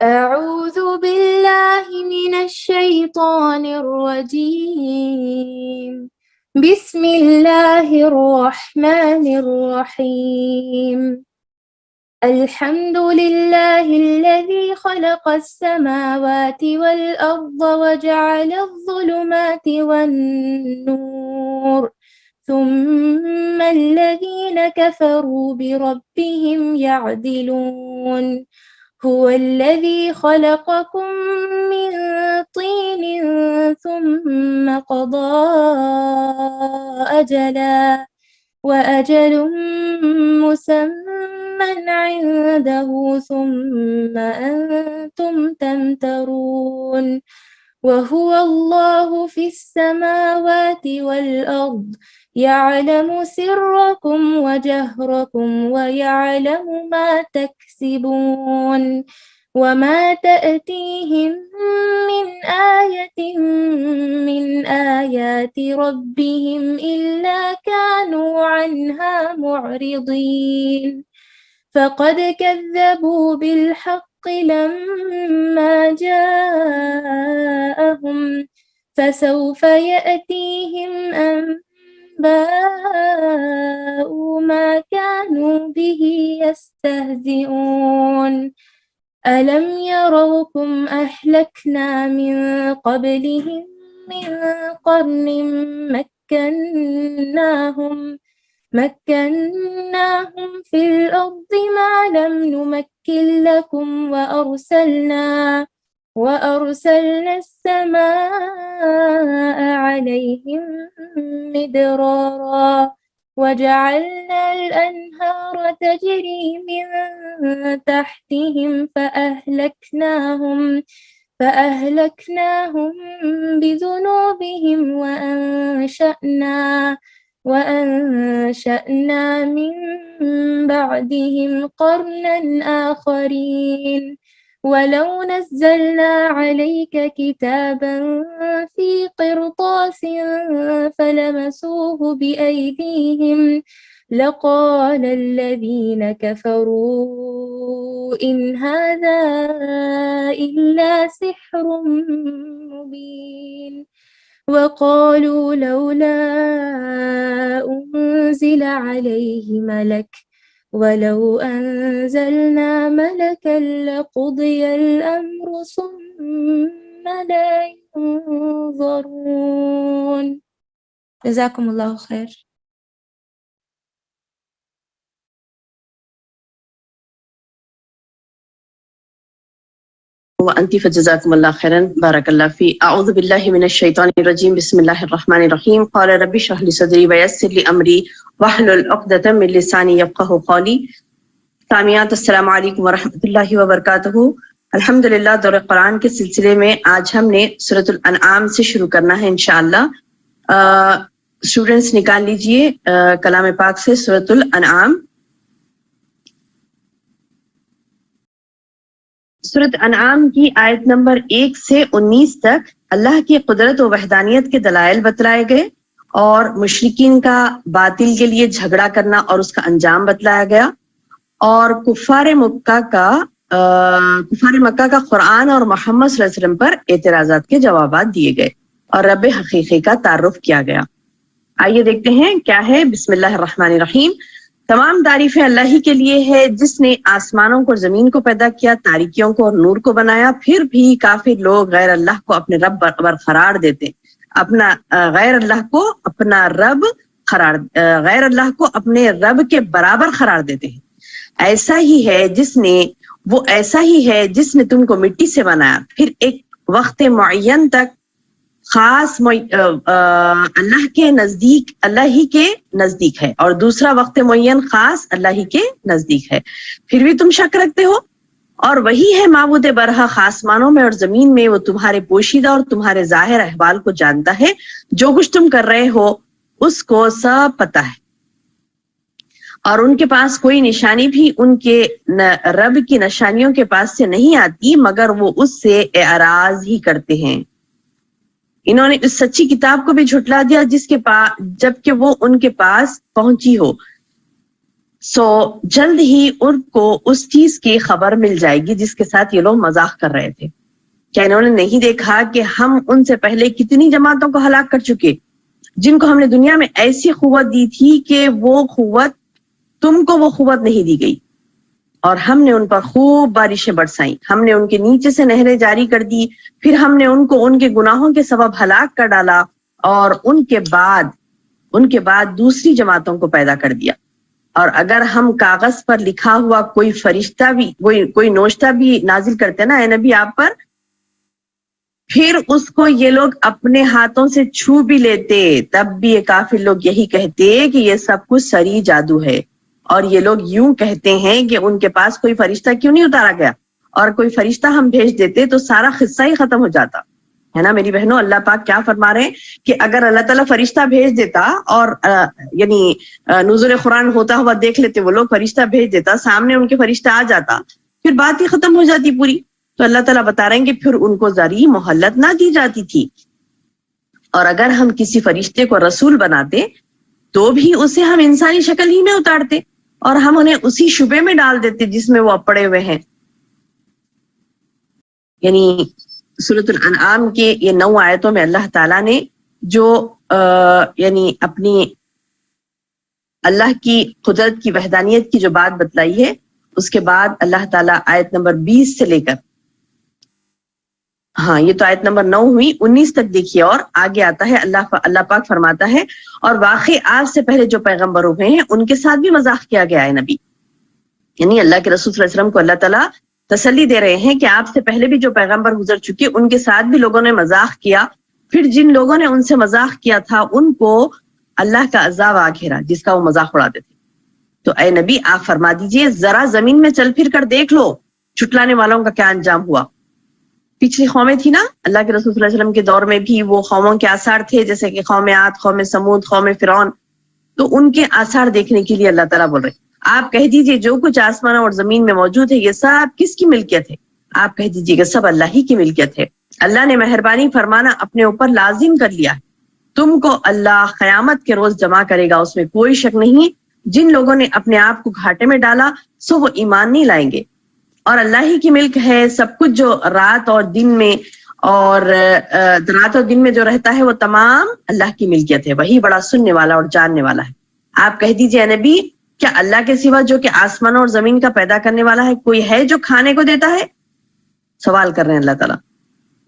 أعوذ بالله من الشيطان الرجيم بسم الله الرحمن الرحيم الحمد لله الذي خلق السماوات والأرض وجعل الظلمات والنور ثم الذين كفروا بربهم يعدلون هو الذي خلقكم من طين ثم قضى أجلا وأجل مسمى عنده ثم أنتم تمترون وهو الله في السماوات والأرض يعلم سركم وجهركم ويعلم ما تكسبون وما تأتيهم من آية من آيات ربهم إلا كانوا عنها معرضين فقد كذبوا بالحق لما جاءهم فسوف يأتيهم أنباء ما كانوا به يستهزئون ألم يروكم أهلكنا من قبلهم من قرن مكناهم في الأرض ما لم نمكن لكم وأرسلنا السماء عليهم مدرارا وجعلنا الأنهار تجري من تحتهم فأهلكناهم بذنوبهم وأنشأنا من بعدهم قرنا آخرين ولو نزلنا عليك كتابا في قرطاس فلمسوه بأيديهم لقال الذين كفروا إن هذا إلا سحر مبين وقالوا لولا أنزل عليه ملك ولو أنزلنا ملكا لقضي الأمر ثم لا ينظرون جزاكم الله خير. وأنت فجزاكم الله خيرا بارك الله في. أعوذ بالله من الشيطان الرجيم بسم الله الرحمن الرحيم. قال رب اشرح لي صدري ويسر لي أمري واحلل عقدة من لساني يفقهوا قولي. سامعات السلام علیکم ورحمۃ اللہ وبرکاتہ. الحمدللہ دور قرآن کے سلسلے میں آج ہم نے سورۃ الانعام سے شروع کرنا ہے انشاءاللہ. اسٹوڈنٹس نکال لیجئے کلام پاک سے سورۃ الانعام. سورۃ انعام کی آیت نمبر 1 سے 19 تک اللہ کی قدرت و وحدانیت کے دلائل بتلائے گئے اور مشرکین کا باطل کے لیے جھگڑا کرنا اور اس کا انجام بتلایا گیا، اور کفار مکہ کا قرآن اور محمد صلی اللہ علیہ وسلم پر اعتراضات کے جوابات دیے گئے اور رب حقیقی کا تعارف کیا گیا. آئیے دیکھتے ہیں کیا ہے. بسم اللہ الرحمن الرحیم. تمام تعریفیں اللہ ہی کے لیے ہے جس نے آسمانوں کو اور زمین کو پیدا کیا، تاریکیوں کو اور نور کو بنایا. پھر بھی کافر لوگ غیر اللہ کو اپنے رب قرار دیتے، غیر اللہ کو اپنے رب کے برابر قرار دیتے ہیں. ایسا ہی ہے جس نے تم کو مٹی سے بنایا، پھر ایک وقت معین تک خاص اللہ ہی کے نزدیک ہے، اور دوسرا وقت معین خاص اللہ ہی کے نزدیک ہے. پھر بھی تم شک رکھتے ہو. اور وہی ہے معبود برحق آسمانوں میں اور زمین میں، وہ تمہارے پوشیدہ اور تمہارے ظاہر احوال کو جانتا ہے. جو کچھ تم کر رہے ہو اس کو سب پتہ ہے، اور ان کے پاس کوئی نشانی بھی ان کے رب کی نشانیوں کے پاس سے نہیں آتی مگر وہ اس سے اعراض ہی کرتے ہیں. انہوں نے اس سچی کتاب کو بھی جھٹلا دیا جبکہ وہ ان کے پاس پہنچی ہو. سو جلد ہی ان کو اس چیز کی خبر مل جائے گی جس کے ساتھ یہ لوگ مذاق کر رہے تھے. کیا انہوں نے نہیں دیکھا کہ ہم ان سے پہلے کتنی جماعتوں کو ہلاک کر چکے جن کو ہم نے دنیا میں ایسی قوت دی تھی کہ وہ قوت تم کو وہ قوت نہیں دی گئی, اور ہم نے ان پر خوب بارشیں برسائیں, ہم نے ان کے نیچے سے نہریں جاری کر دی, پھر ہم نے ان کو ان کے گناہوں کے سبب ہلاک کر ڈالا, اور ان کے بعد دوسری جماعتوں کو پیدا کر دیا. اور اگر ہم کاغذ پر لکھا ہوا کوئی فرشتہ بھی کوئی نوشتہ بھی نازل کرتے نا اے نبی آپ پر, پھر اس کو یہ لوگ اپنے ہاتھوں سے چھو بھی لیتے, تب بھی یہ کافر لوگ یہی کہتے کہ یہ سب کچھ سری جادو ہے. اور یہ لوگ یوں کہتے ہیں کہ ان کے پاس کوئی فرشتہ کیوں نہیں اتارا گیا, اور کوئی فرشتہ ہم بھیج دیتے تو سارا قصہ ہی ختم ہو جاتا ہے نا. میری بہنوں, اللہ پاک کیا فرما رہے ہیں کہ اگر اللہ تعالیٰ فرشتہ بھیج دیتا اور یعنی نزول قرآن ہوتا ہوا دیکھ لیتے وہ لوگ, فرشتہ بھیج دیتا, سامنے ان کے فرشتہ آ جاتا, پھر بات ہی ختم ہو جاتی پوری. تو اللہ تعالیٰ بتا رہے ہیں کہ پھر ان کو ذری مہلت نہ دی جاتی تھی, اور اگر ہم کسی فرشتے کو رسول بناتے تو بھی اسے ہم انسانی شکل ہی میں اتارتے, اور ہم انہیں اسی شبے میں ڈال دیتے جس میں وہ پڑے ہوئے ہیں. یعنی سورۃ الانعام کے یہ 9 آیتوں میں اللہ تعالیٰ نے جو یعنی اپنی اللہ کی قدرت کی وحدانیت کی جو بات بتلائی ہے, اس کے بعد اللہ تعالیٰ آیت نمبر 20 سے لے کر یہ تو آیت نمبر 9 ہوئی, 19 تک دیکھیے, اور آگے آتا ہے اللہ پاک فرماتا ہے اور واقعی آپ سے پہلے جو پیغمبر ہوئے ہیں ان کے ساتھ بھی مذاق کیا گیا ہے نبی. یعنی اللہ کے رسول صلی اللہ علیہ وسلم کو اللہ تعالیٰ تسلی دے رہے ہیں کہ آپ سے پہلے بھی جو پیغمبر گزر چکے ان کے ساتھ بھی لوگوں نے مذاق کیا, پھر جن لوگوں نے ان سے مذاق کیا تھا ان کو اللہ کا عذاب آ گھیرا جس کا وہ مذاق اڑاتے تھے. تو اے نبی آپ فرما دیجئے ذرا زمین میں چل پھر کر دیکھ لو چھٹلانے والوں کا کیا انجام ہوا. پچھلی قومیں تھی نا اللہ کے رسول صلی اللہ علیہ وسلم کے دور میں بھی وہ قوموں کے آثار تھے, جیسے کہ قوم عاد, قوم سمود, قوم فرعون. تو ان کے آثار دیکھنے کے لیے اللہ تعالیٰ بول رہے آپ کہہ دیجئے جو کچھ آسمانوں اور زمین میں موجود ہے یہ سب کس کی ملکیت ہے, آپ کہہ دیجئے کہ سب اللہ ہی کی ملکیت ہے. اللہ نے مہربانی فرمانا اپنے اوپر لازم کر لیا ہے, تم کو اللہ قیامت کے روز جمع کرے گا, اس میں کوئی شک نہیں. جن لوگوں نے اپنے آپ کو گھاٹے میں ڈالا سو وہ ایمان نہیں لائیں گے, اور اللہ ہی کی ملک ہے سب کچھ جو رات اور دن میں جو رہتا ہے وہ تمام اللہ کی ملکیت ہے, وہی بڑا سننے والا اور جاننے والا ہے. آپ کہہ دیجئے نبی کیا اللہ کے سوا جو کہ آسمانوں اور زمین کا پیدا کرنے والا ہے کوئی ہے جو کھانے کو دیتا ہے؟ سوال کر رہے ہیں اللہ تعالیٰ.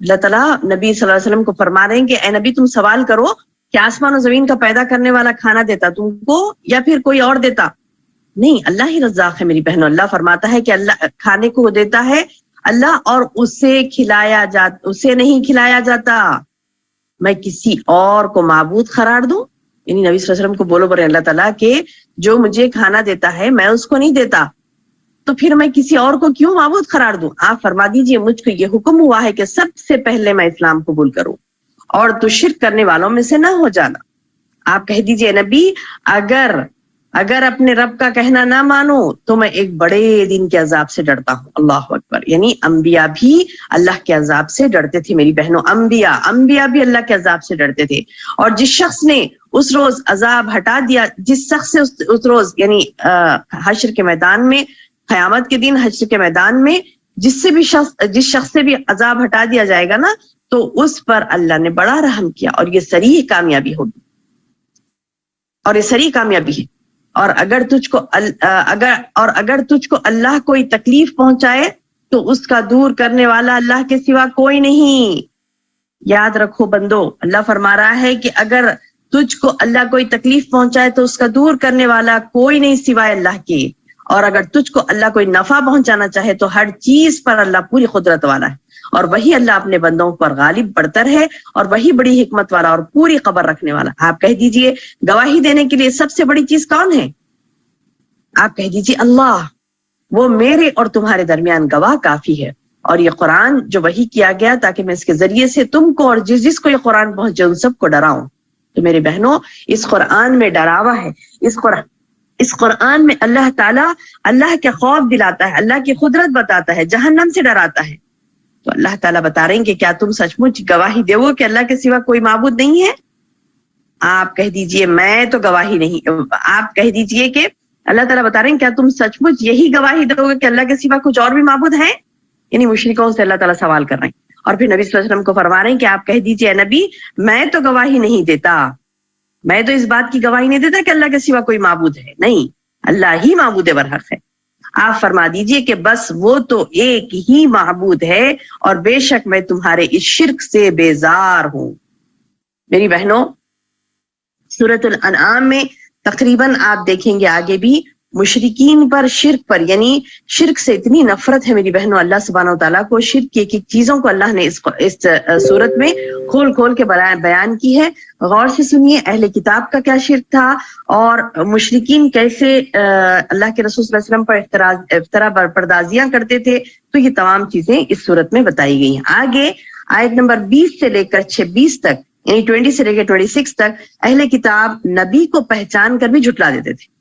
اللہ تعالیٰ نبی صلی اللہ علیہ وسلم کو فرما رہے ہیں کہ اے نبی تم سوال کرو کہ آسمان و زمین کا پیدا کرنے والا کھانا دیتا تم کو یا پھر کوئی اور دیتا؟ نہیں, اللہ ہی رزاق ہے میری بہنوں. اللہ فرماتا ہے کہ اللہ کھانے کو دیتا ہے اللہ, اور اسے نہیں کھلایا جاتا. میں کسی اور کو معبود قرار دوں؟ یعنی نبی صلی اللہ علیہ وسلم کو بولو برے اللہ تعالیٰ کہ جو مجھے کھانا دیتا ہے میں اس کو نہیں دیتا, تو پھر میں کسی اور کو کیوں معبود قرار دوں؟ آپ فرما دیجئے مجھ کو یہ حکم ہوا ہے کہ سب سے پہلے میں اسلام قبول کروں اور تو شرک کرنے والوں میں سے نہ ہو جانا. آپ کہہ دیجئے نبی اگر اپنے رب کا کہنا نہ مانو تو میں ایک بڑے دن کے عذاب سے ڈرتا ہوں. اللہ اکبر. یعنی انبیاء بھی اللہ کے عذاب سے ڈرتے تھے میری بہنوں, انبیاء بھی اللہ کے عذاب سے ڈرتے تھے. اور جس شخص نے اس روز عذاب ہٹا دیا, جس شخص سے اس روز یعنی حشر کے میدان میں, قیامت کے دن حشر کے میدان میں جس شخص سے بھی عذاب ہٹا دیا جائے گا نا تو اس پر اللہ نے بڑا رحم کیا, اور یہ صریح کامیابی ہوگی, اور یہ صریح کامیابی ہے. اور اگر تجھ کو اللہ کوئی تکلیف پہنچائے تو اس کا دور کرنے والا اللہ کے سوا کوئی نہیں. یاد رکھو بندو, اللہ فرما رہا ہے کہ اگر تجھ کو اللہ کوئی تکلیف پہنچائے تو اس کا دور کرنے والا کوئی نہیں سوائے اللہ کے, اور اگر تجھ کو اللہ کوئی نفع پہنچانا چاہے تو ہر چیز پر اللہ پوری قدرت والا ہے, اور وہی اللہ اپنے بندوں پر غالب برتر ہے, اور وہی بڑی حکمت والا اور پوری خبر رکھنے والا. آپ کہہ دیجئے گواہی دینے کے لیے سب سے بڑی چیز کون ہے؟ آپ کہہ دیجئے اللہ, وہ میرے اور تمہارے درمیان گواہ کافی ہے. اور یہ قرآن جو وحی کیا گیا تاکہ میں اس کے ذریعے سے تم کو اور جس کو یہ قرآن پہنچے ان سب کو ڈراؤں. تو میرے بہنوں اس قرآن میں ڈراوا ہے, اس قرآن میں اللہ تعالیٰ اللہ کے خوف دلاتا ہے, اللہ کی قدرت بتاتا ہے, جہنم سے ڈراتا ہے. تو اللہ تعالیٰ بتا رہے ہیں کہ کیا تم سچ مچ گواہی دو کہ اللہ کے سوا کوئی معبود نہیں ہے؟ آپ کہہ دیجئے میں تو گواہی نہیں. آپ کہہ دیجئے کہ اللہ تعالیٰ بتا رہے ہیں کیا تم سچ مچ یہی گواہی دو گے کہ اللہ کے سوا کچھ اور بھی معبود ہیں؟ یعنی مشرکوں سے اللہ تعالیٰ سوال کر رہے ہیں. اور پھر نبی صلی اللہ علیہ وسلم کو فرما رہے ہیں کہ آپ کہہ دیجئے اے نبی میں تو گواہی نہیں دیتا, میں تو اس بات کی گواہی نہیں دیتا کہ اللہ کے سوا کوئی معبود ہے, نہیں, اللہ ہی معبود برحق ہے. آپ فرما دیجئے کہ بس وہ تو ایک ہی معبود ہے اور بے شک میں تمہارے اس شرک سے بیزار ہوں. میری بہنوں, سورۃ الانعام میں تقریباً آپ دیکھیں گے آگے بھی مشرکین پر, شرک پر, یعنی شرک سے اتنی نفرت ہے میری بہنوں اللہ سبحانہ وتعالیٰ کو, شرک کی ایک ایک چیزوں کو اللہ نے اس صورت میں کھول کھول کے بیان کی ہے. غور سے سنیے اہل کتاب کا کیا شرک تھا اور مشرکین کیسے اللہ کے رسول صلی اللہ علیہ وسلم پر افترا پردازیاں کرتے تھے. تو یہ تمام چیزیں اس صورت میں بتائی گئی ہیں. آگے آیت نمبر 20 سے لے کر 26 تک, یعنی 20 سے لے کر 26 تک اہل کتاب نبی کو پہچان کر بھی جھٹلا دیتے تھے.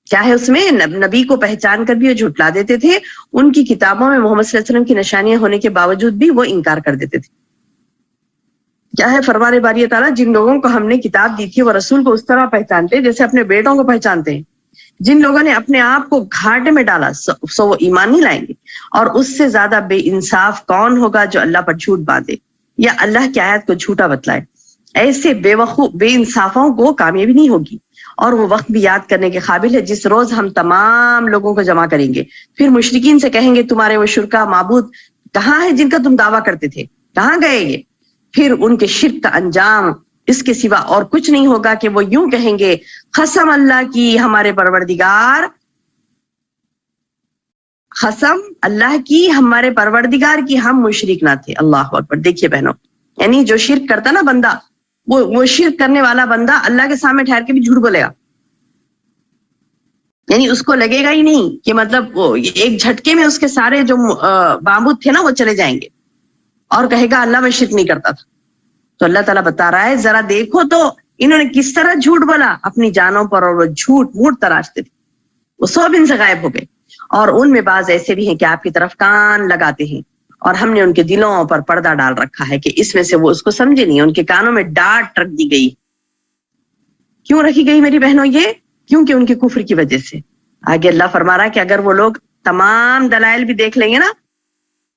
کیا ہے اس میں, نبی کو پہچان کر بھی وہ جھٹلا دیتے تھے. ان کی کتابوں میں محمد صلی اللہ علیہ وسلم کی نشانیاں ہونے کے باوجود بھی وہ انکار کر دیتے تھے. کیا ہے فرمان باری تعالیٰ, جن لوگوں کو ہم نے کتاب دی تھی وہ رسول کو اس طرح پہچانتے جیسے اپنے بیٹوں کو پہچانتے ہیں. جن لوگوں نے اپنے آپ کو گھاٹے میں ڈالا سو وہ ایمان نہیں لائیں گے. اور اس سے زیادہ بے انصاف کون ہوگا جو اللہ پر جھوٹ باندھے یا اللہ کی آیت کو جھوٹا بتلائے. ایسے بے انصافوں کو کامیابی نہیں ہوگی. اور وہ وقت بھی یاد کرنے کے قابل ہے جس روز ہم تمام لوگوں کو جمع کریں گے. پھر مشرکین سے کہیں گے تمہارے وہ شرکا معبود کہاں ہے جن کا تم دعویٰ کرتے تھے, کہاں گئے یہ؟ پھر ان کے شرک کا انجام اس کے سوا اور کچھ نہیں ہوگا کہ وہ یوں کہیں گے قسم اللہ کی ہمارے پروردگار, قسم اللہ کی ہمارے پروردگار کی ہم مشرک نہ تھے. اللہ اکبر. دیکھیے بہنوں, یعنی جو شرک کرتا نا بندہ, وہ شرک کرنے والا بندہ اللہ کے سامنے ٹھہر کے بھی جھوٹ بولے گا. یعنی اس کو لگے گا ہی نہیں کہ مطلب وہ ایک جھٹکے میں اس کے سارے جو معبود تھے نا وہ چلے جائیں گے, اور کہے گا اللہ میں شرک نہیں کرتا تھا. تو اللہ تعالیٰ بتا رہا ہے ذرا دیکھو تو انہوں نے کس طرح جھوٹ بولا اپنی جانوں پر, اور وہ جھوٹ موٹ تراشتے تھے. وہ 100 ان سے غائب ہو گئے. اور ان میں بعض ایسے بھی ہیں کہ آپ کی طرف کان لگاتے ہیں اور ہم نے ان کے دلوں پر پردہ ڈال رکھا ہے کہ اس میں سے وہ اس کو سمجھے نہیں. ان کے کانوں میں ڈانٹ رکھ دی گئی. کیوں رکھی گئی میری بہنوں؟ یہ کیونکہ ان کے کفر کی وجہ سے. آگے اللہ فرما رہا ہے کہ اگر وہ لوگ تمام دلائل بھی دیکھ لیں گے نا,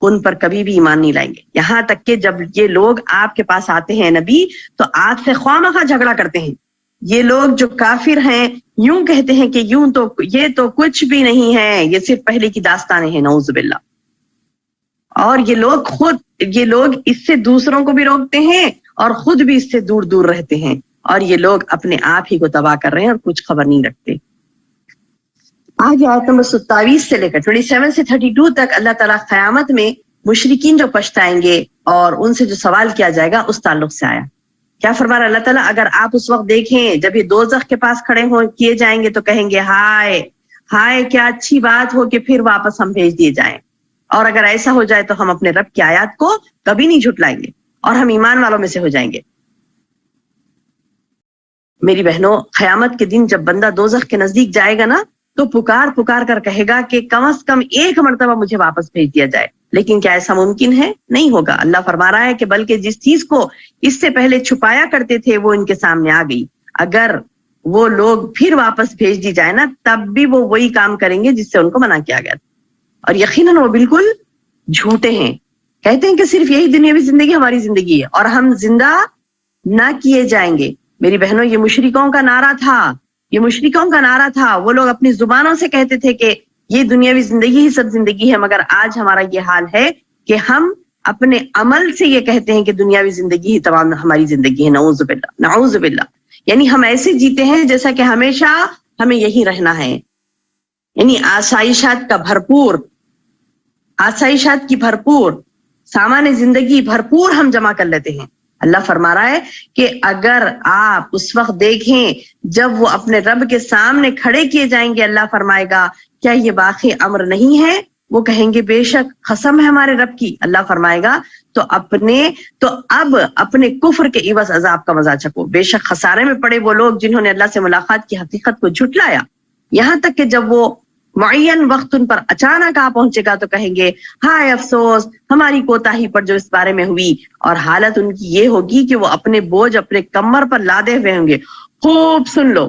ان پر کبھی بھی ایمان نہیں لائیں گے. یہاں تک کہ جب یہ لوگ آپ کے پاس آتے ہیں نبی, تو آپ سے خواہ مخواہ جھگڑا کرتے ہیں. یہ لوگ جو کافر ہیں یوں کہتے ہیں کہ یوں تو یہ تو کچھ بھی نہیں ہے, یہ صرف پہلے کی داستانیں ہیں, نعوذ باللہ. اور یہ لوگ اس سے دوسروں کو بھی روکتے ہیں اور خود بھی اس سے دور دور رہتے ہیں. اور یہ لوگ اپنے آپ ہی کو تباہ کر رہے ہیں اور کچھ خبر نہیں رکھتے. آگے آیت نمبر 27 سے لے کر 27 سے 32 تک اللہ تعالیٰ قیامت میں مشرکین جو پچھتائیں گے اور ان سے جو سوال کیا جائے گا اس تعلق سے آیا. کیا فرما رہا اللہ تعالیٰ, اگر آپ اس وقت دیکھیں جب یہ دوزخ کے پاس کھڑے کیے جائیں گے تو کہیں گے ہائے ہائے کیا اچھی بات ہو کہ پھر واپس ہم بھیج دیے جائیں. اور اگر ایسا ہو جائے تو ہم اپنے رب کی آیات کو کبھی نہیں جھٹلائیں گے اور ہم ایمان والوں میں سے ہو جائیں گے. میری بہنوں, قیامت کے دن جب بندہ دوزخ کے نزدیک جائے گا نا تو پکار کر کہے گا کہ کم از کم ایک مرتبہ مجھے واپس بھیج دیا جائے. لیکن کیا ایسا ممکن ہے؟ نہیں ہوگا. اللہ فرما رہا ہے کہ بلکہ جس چیز کو اس سے پہلے چھپایا کرتے تھے وہ ان کے سامنے آ گئی. اگر وہ لوگ پھر واپس بھیج دی جائے نا تب بھی وہ وہی کام کریں گے جس سے ان کو منع کیا گیا. اور یقیناً وہ بالکل جھوٹے ہیں. کہتے ہیں کہ صرف یہی دنیاوی زندگی ہماری زندگی ہے اور ہم زندہ نہ کیے جائیں گے. میری بہنوں, یہ مشرکوں کا نعرہ تھا. وہ لوگ اپنی زبانوں سے کہتے تھے کہ یہ دنیاوی زندگی ہی سب زندگی ہے, مگر آج ہمارا یہ حال ہے کہ ہم اپنے عمل سے یہ کہتے ہیں کہ دنیاوی زندگی ہی تمام ہماری زندگی ہے. نعوذ باللہ, نعوذ باللہ. یعنی ہم ایسے جیتے ہیں جیسا کہ ہمیشہ ہمیں یہی رہنا ہے. یعنی آسائشات کی بھرپور سامان زندگی بھرپور ہم جمع کر لیتے ہیں. اللہ فرما رہا ہے کہ اگر آپ اس وقت دیکھیں جب وہ اپنے رب کے سامنے کھڑے کیے جائیں گے, اللہ فرمائے گا کیا یہ واقعی امر نہیں ہے؟ وہ کہیں گے بے شک قسم ہے ہمارے رب کی. اللہ فرمائے گا تو اب اپنے کفر کے عوض عذاب کا مزہ چکو. بے شک خسارے میں پڑے وہ لوگ جنہوں نے اللہ سے ملاقات کی حقیقت کو جھٹلایا. یہاں تک کہ جب وہ معین وقت ان پر اچانک آ پہنچے گا تو کہیں گے ہائے افسوس ہماری کوتاہی پر جو اس بارے میں ہوئی. اور حالت ان کی یہ ہوگی کہ وہ اپنے بوجھ اپنے کمر پر لادے ہوئے ہوں گے. خوب سن لو,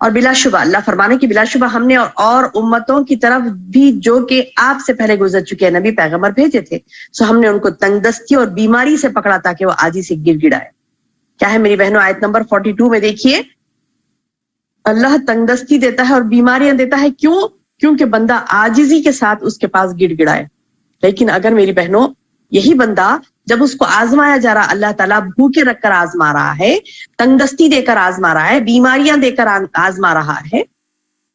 اور بلا شبہ اللہ فرمانے کی بلا شبہ ہم نے اور امتوں کی طرف بھی جو کہ آپ سے پہلے گزر چکے نبی پیغمبر بھیجے تھے، سو ہم نے ان کو تنگ دستی اور بیماری سے پکڑا تاکہ وہ عاجزی سے گر گڑائے. کیا ہے میری بہنوں آیت نمبر 42 میں دیکھیے، اللہ تنگ دستی دیتا ہے اور بیماریاں دیتا ہے. کیوں؟ کیونکہ بندہ عاجزی کے ساتھ اس کے پاس گڑ گڑائے. لیکن اگر میری بہنوں یہی بندہ جب اس کو آزمایا جا رہا، اللہ تعالیٰ بھوکے رکھ کر آزما رہا ہے، تنگ دستی دے کر آزما رہا ہے، بیماریاں دے کر آزما رہا ہے،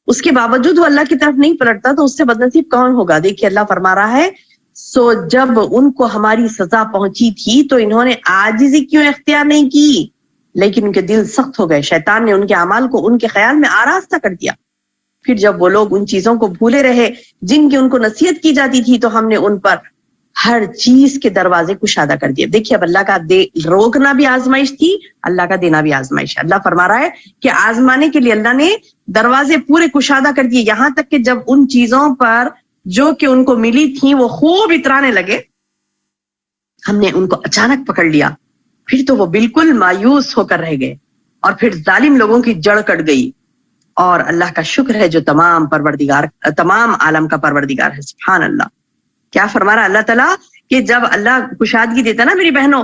اس کے باوجود وہ اللہ کی طرف نہیں پلٹتا تو اس سے بدنصیب کون ہوگا؟ دیکھیے اللہ فرما رہا ہے، سو جب ان کو ہماری سزا پہنچی تھی تو انہوں نے عاجزی کیوں اختیار نہیں کی، لیکن ان کے دل سخت ہو گئے، شیطان نے ان کے اعمال کو ان کے خیال میں آراستہ کر دیا. پھر جب وہ لوگ ان چیزوں کو بھولے رہے جن کی ان کو نصیحت کی جاتی تھی تو ہم نے ان پر ہر چیز کے دروازے کشادہ کر دیے. دیکھیے اب اللہ کا روکنا بھی آزمائش تھی، اللہ کا دینا بھی آزمائش ہے. اللہ فرما رہا ہے کہ آزمانے کے لیے اللہ نے دروازے پورے کشادہ کر دیے، یہاں تک کہ جب ان چیزوں پر جو کہ ان کو ملی تھیں وہ خوب اترانے لگے، ہم نے ان کو اچانک پکڑ لیا. پھر تو وہ بالکل مایوس ہو کر رہ گئے اور پھر ظالم لوگوں کی جڑ کٹ گئی. اور اللہ کا شکر ہے جو تمام عالم کا پروردگار ہے. سبحان اللہ. کیا فرما رہا اللہ تعالیٰ کہ جب اللہ کشادگی دیتا نا میری بہنوں،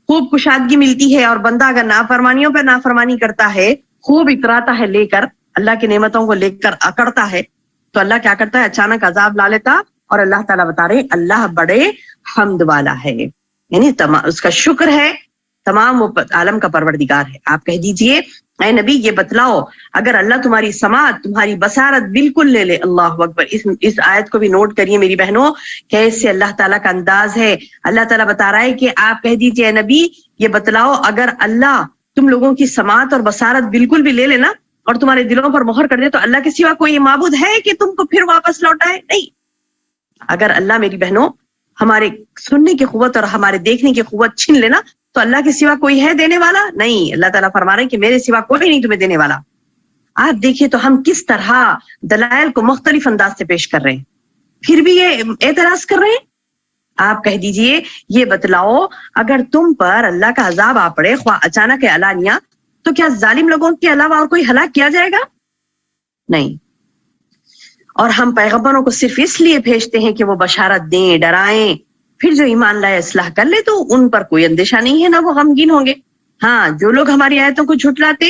خوب کشادگی ملتی ہے اور بندہ اگر نافرمانیوں پہ نافرمانی کرتا ہے، خوب اتراتا ہے لے کر اللہ کی نعمتوں کو لے کر اکڑتا ہے، تو اللہ کیا کرتا ہے؟ اچانک عذاب لا لیتا. اور اللہ تعالیٰ بتا رہے اللہ بڑے حمد والا ہے، یعنی اس کا شکر ہے، تمام عالم کا پروردگار ہے. آپ کہہ دیجئے اے نبی یہ بتلاؤ اگر اللہ تمہاری سماعت تمہاری بصارت بالکل لے لے. اللہ اکبر. اس آیت کو بھی نوٹ کریے میری بہنوں، کیسے اللہ تعالیٰ کا انداز ہے. اللہ تعالیٰ بتا رہا ہے کہ آپ کہہ دیجئے اے نبی یہ بتلاؤ اگر اللہ تم لوگوں کی سماعت اور بصارت بالکل بھی لے لینا اور تمہارے دلوں پر مہر کر دے تو اللہ کے سوا کوئی معبود ہے کہ تم کو پھر واپس لوٹائے؟ نہیں. اگر اللہ میری بہنوں ہمارے سننے کی قوت اور ہمارے دیکھنے کی قوت چھین لینا تو اللہ کے سوا کوئی ہے دینے والا؟ نہیں. اللہ تعالیٰ فرما رہے ہیں کہ میرے سوا کوئی نہیں تمہیں دینے والا. آپ دیکھیے تو ہم کس طرح دلائل کو مختلف انداز سے پیش کر رہے ہیں، پھر بھی یہ اعتراض کر رہے ہیں. آپ کہہ دیجئے یہ بتلاؤ اگر تم پر اللہ کا عذاب آ پڑے خواہ اچانک ہے علانیہ، تو کیا ظالم لوگوں کے علاوہ اور کوئی ہلاک کیا جائے گا؟ نہیں. اور ہم پیغمبروں کو صرف اس لیے بھیجتے ہیں کہ وہ بشارت دیں، ڈرائیں. پھر جو ایمان لائے اصلاح کر لے تو ان پر کوئی اندیشہ نہیں ہے، نہ وہ غمگین ہوں گے. ہاں جو لوگ ہماری آیتوں کو جھٹلاتے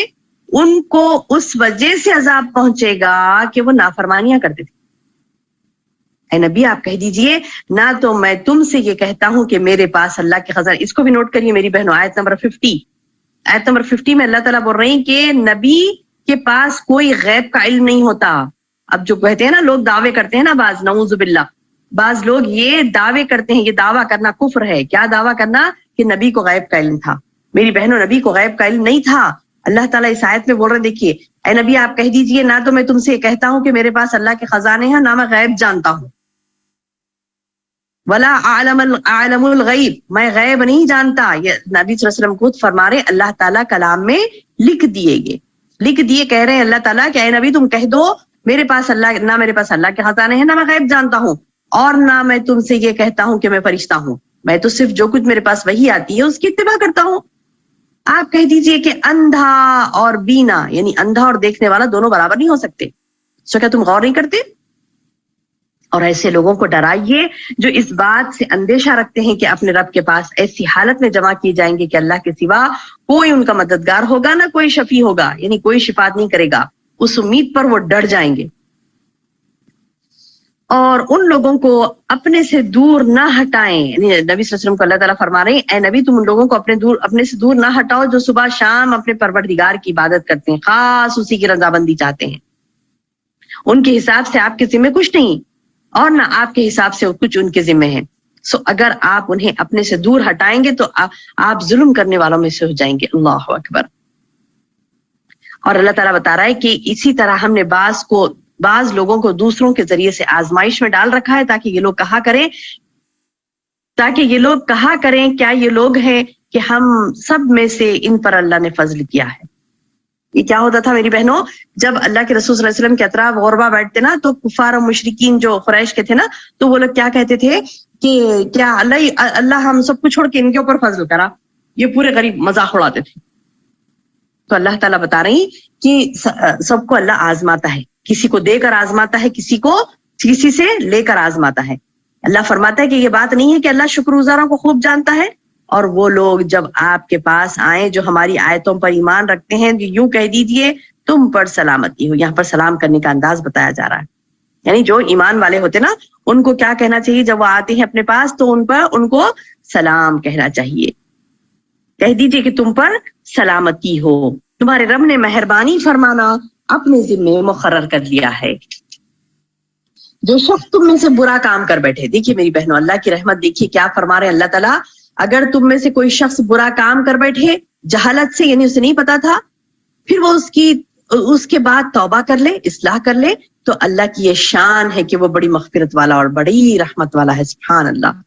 ان کو اس وجہ سے عذاب پہنچے گا کہ وہ نافرمانیاں کرتے تھے. اے نبی آپ کہہ دیجئے نہ تو میں تم سے یہ کہتا ہوں کہ میرے پاس اللہ کے خزانے. اس کو بھی نوٹ کریے میری بہنوں، آیت نمبر 50 میں اللہ تعالیٰ بول رہے ہیں کہ نبی کے پاس کوئی غیب کا علم نہیں ہوتا. اب جو کہتے ہیں نا لوگ دعوے کرتے ہیں نا، بعض نعوذ باللہ بعض لوگ یہ دعوے کرتے ہیں، یہ دعویٰ کرنا کفر ہے. کیا دعویٰ کرنا؟ کہ نبی کو غیب کا علم تھا. میری بہنوں نبی کو غیب کا علم نہیں تھا. اللہ تعالیٰ اس آیت میں بول رہے دیکھیے اے نبی آپ کہہ دیجئے نہ تو میں تم سے یہ کہتا ہوں کہ میرے پاس اللہ کے خزانے ہیں، نہ میں غیب جانتا ہوں. ولا اعلم الغیب، میں غیب نہیں جانتا. یہ نبی صلی اللہ علیہ وسلم خود فرما رہے اللہ تعالیٰ کلام میں لکھ دیے کہہ رہے ہیں اللہ تعالیٰ کہ اے نبی تم کہہ دو میرے پاس اللہ کے خزانے ہیں، نہ میں غیب جانتا ہوں، اور نہ میں تم سے یہ کہتا ہوں کہ میں فرشتہ ہوں. میں تو صرف جو کچھ میرے پاس وحی آتی ہے اس کی اتباع کرتا ہوں. آپ کہہ دیجئے کہ اندھا اور بینا، یعنی اندھا اور دیکھنے والا دونوں برابر نہیں ہو سکتے. سو کیا تم غور نہیں کرتے؟ اور ایسے لوگوں کو ڈرائیے جو اس بات سے اندیشہ رکھتے ہیں کہ اپنے رب کے پاس ایسی حالت میں جمع کیے جائیں گے کہ اللہ کے سوا کوئی ان کا مددگار ہوگا، نہ کوئی شفیع ہوگا، یعنی کوئی شفاعت نہیں کرے گا. اس امید پر وہ ڈر جائیں گے. اور ان لوگوں کو اپنے سے دور نہ ہٹائیں. نبی صلی اللہ علیہ وسلم کو اللہ تعالیٰ فرما رہے ہیں اے نبی تم ان لوگوں کو اپنے سے دور نہ ہٹاؤ جو صبح شام اپنے پروردگار کی عبادت کرتے ہیں، خاص اسی کی رضامندی چاہتے ہیں. ان کے حساب سے آپ کے ذمہ کچھ نہیں اور نہ آپ کے حساب سے کچھ ان کے ذمہ ہے. سو اگر آپ انہیں اپنے سے دور ہٹائیں گے تو آپ ظلم کرنے والوں میں سے ہو جائیں گے. اللہ اکبر. اور اللہ تعالیٰ بتا رہا ہے کہ اسی طرح ہم نے بعض لوگوں کو دوسروں کے ذریعے سے آزمائش میں ڈال رکھا ہے تاکہ یہ لوگ کہا کریں کیا یہ لوگ ہیں کہ ہم سب میں سے ان پر اللہ نے فضل کیا ہے. یہ کیا ہوتا تھا میری بہنوں، جب اللہ کے رسول صلی اللہ علیہ وسلم کے اطراف غربا بیٹھتے نا تو کفار و مشرکین جو قریش کے تھے نا تو وہ لوگ کیا کہتے تھے کہ کیا اللہ ہم سب کو چھوڑ کے ان کے اوپر فضل کرا. یہ پورے غریب مذاق اڑاتے تھے. تو اللہ تعالیٰ بتا رہی کہ سب کو اللہ آزماتا ہے, کسی کو دے کر آزماتا ہے, کسی سے لے کر آزماتا ہے. اللہ فرماتا ہے کہ یہ بات نہیں ہے کہ اللہ شکر گزاروں کو خوب جانتا ہے, اور وہ لوگ جب آپ کے پاس آئیں جو ہماری آیتوں پر ایمان رکھتے ہیں, یوں کہہ دیجئے تم پر سلامتی ہو. یہاں پر سلام کرنے کا انداز بتایا جا رہا ہے, یعنی جو ایمان والے ہوتے نا ان کو کیا کہنا چاہیے جب وہ آتے ہیں اپنے پاس, تو ان کو سلام کہنا چاہیے. کہہ دیجئے کہ تم پر سلامتی ہو, تمہارے رب نے مہربانی فرمانا اپنے ذمے مقرر کر لیا ہے. جو شخص تم میں سے برا کام کر بیٹھے, دیکھیے میری بہنوں اللہ کی رحمت, دیکھیے کیا فرما رہے اللہ تعالیٰ, اگر تم میں سے کوئی شخص برا کام کر بیٹھے جہالت سے, یعنی اسے نہیں پتا تھا, پھر وہ اس کے بعد توبہ کر لے, اصلاح کر لے, تو اللہ کی یہ شان ہے کہ وہ بڑی مغفرت والا اور بڑی رحمت والا ہے. سبحان اللہ.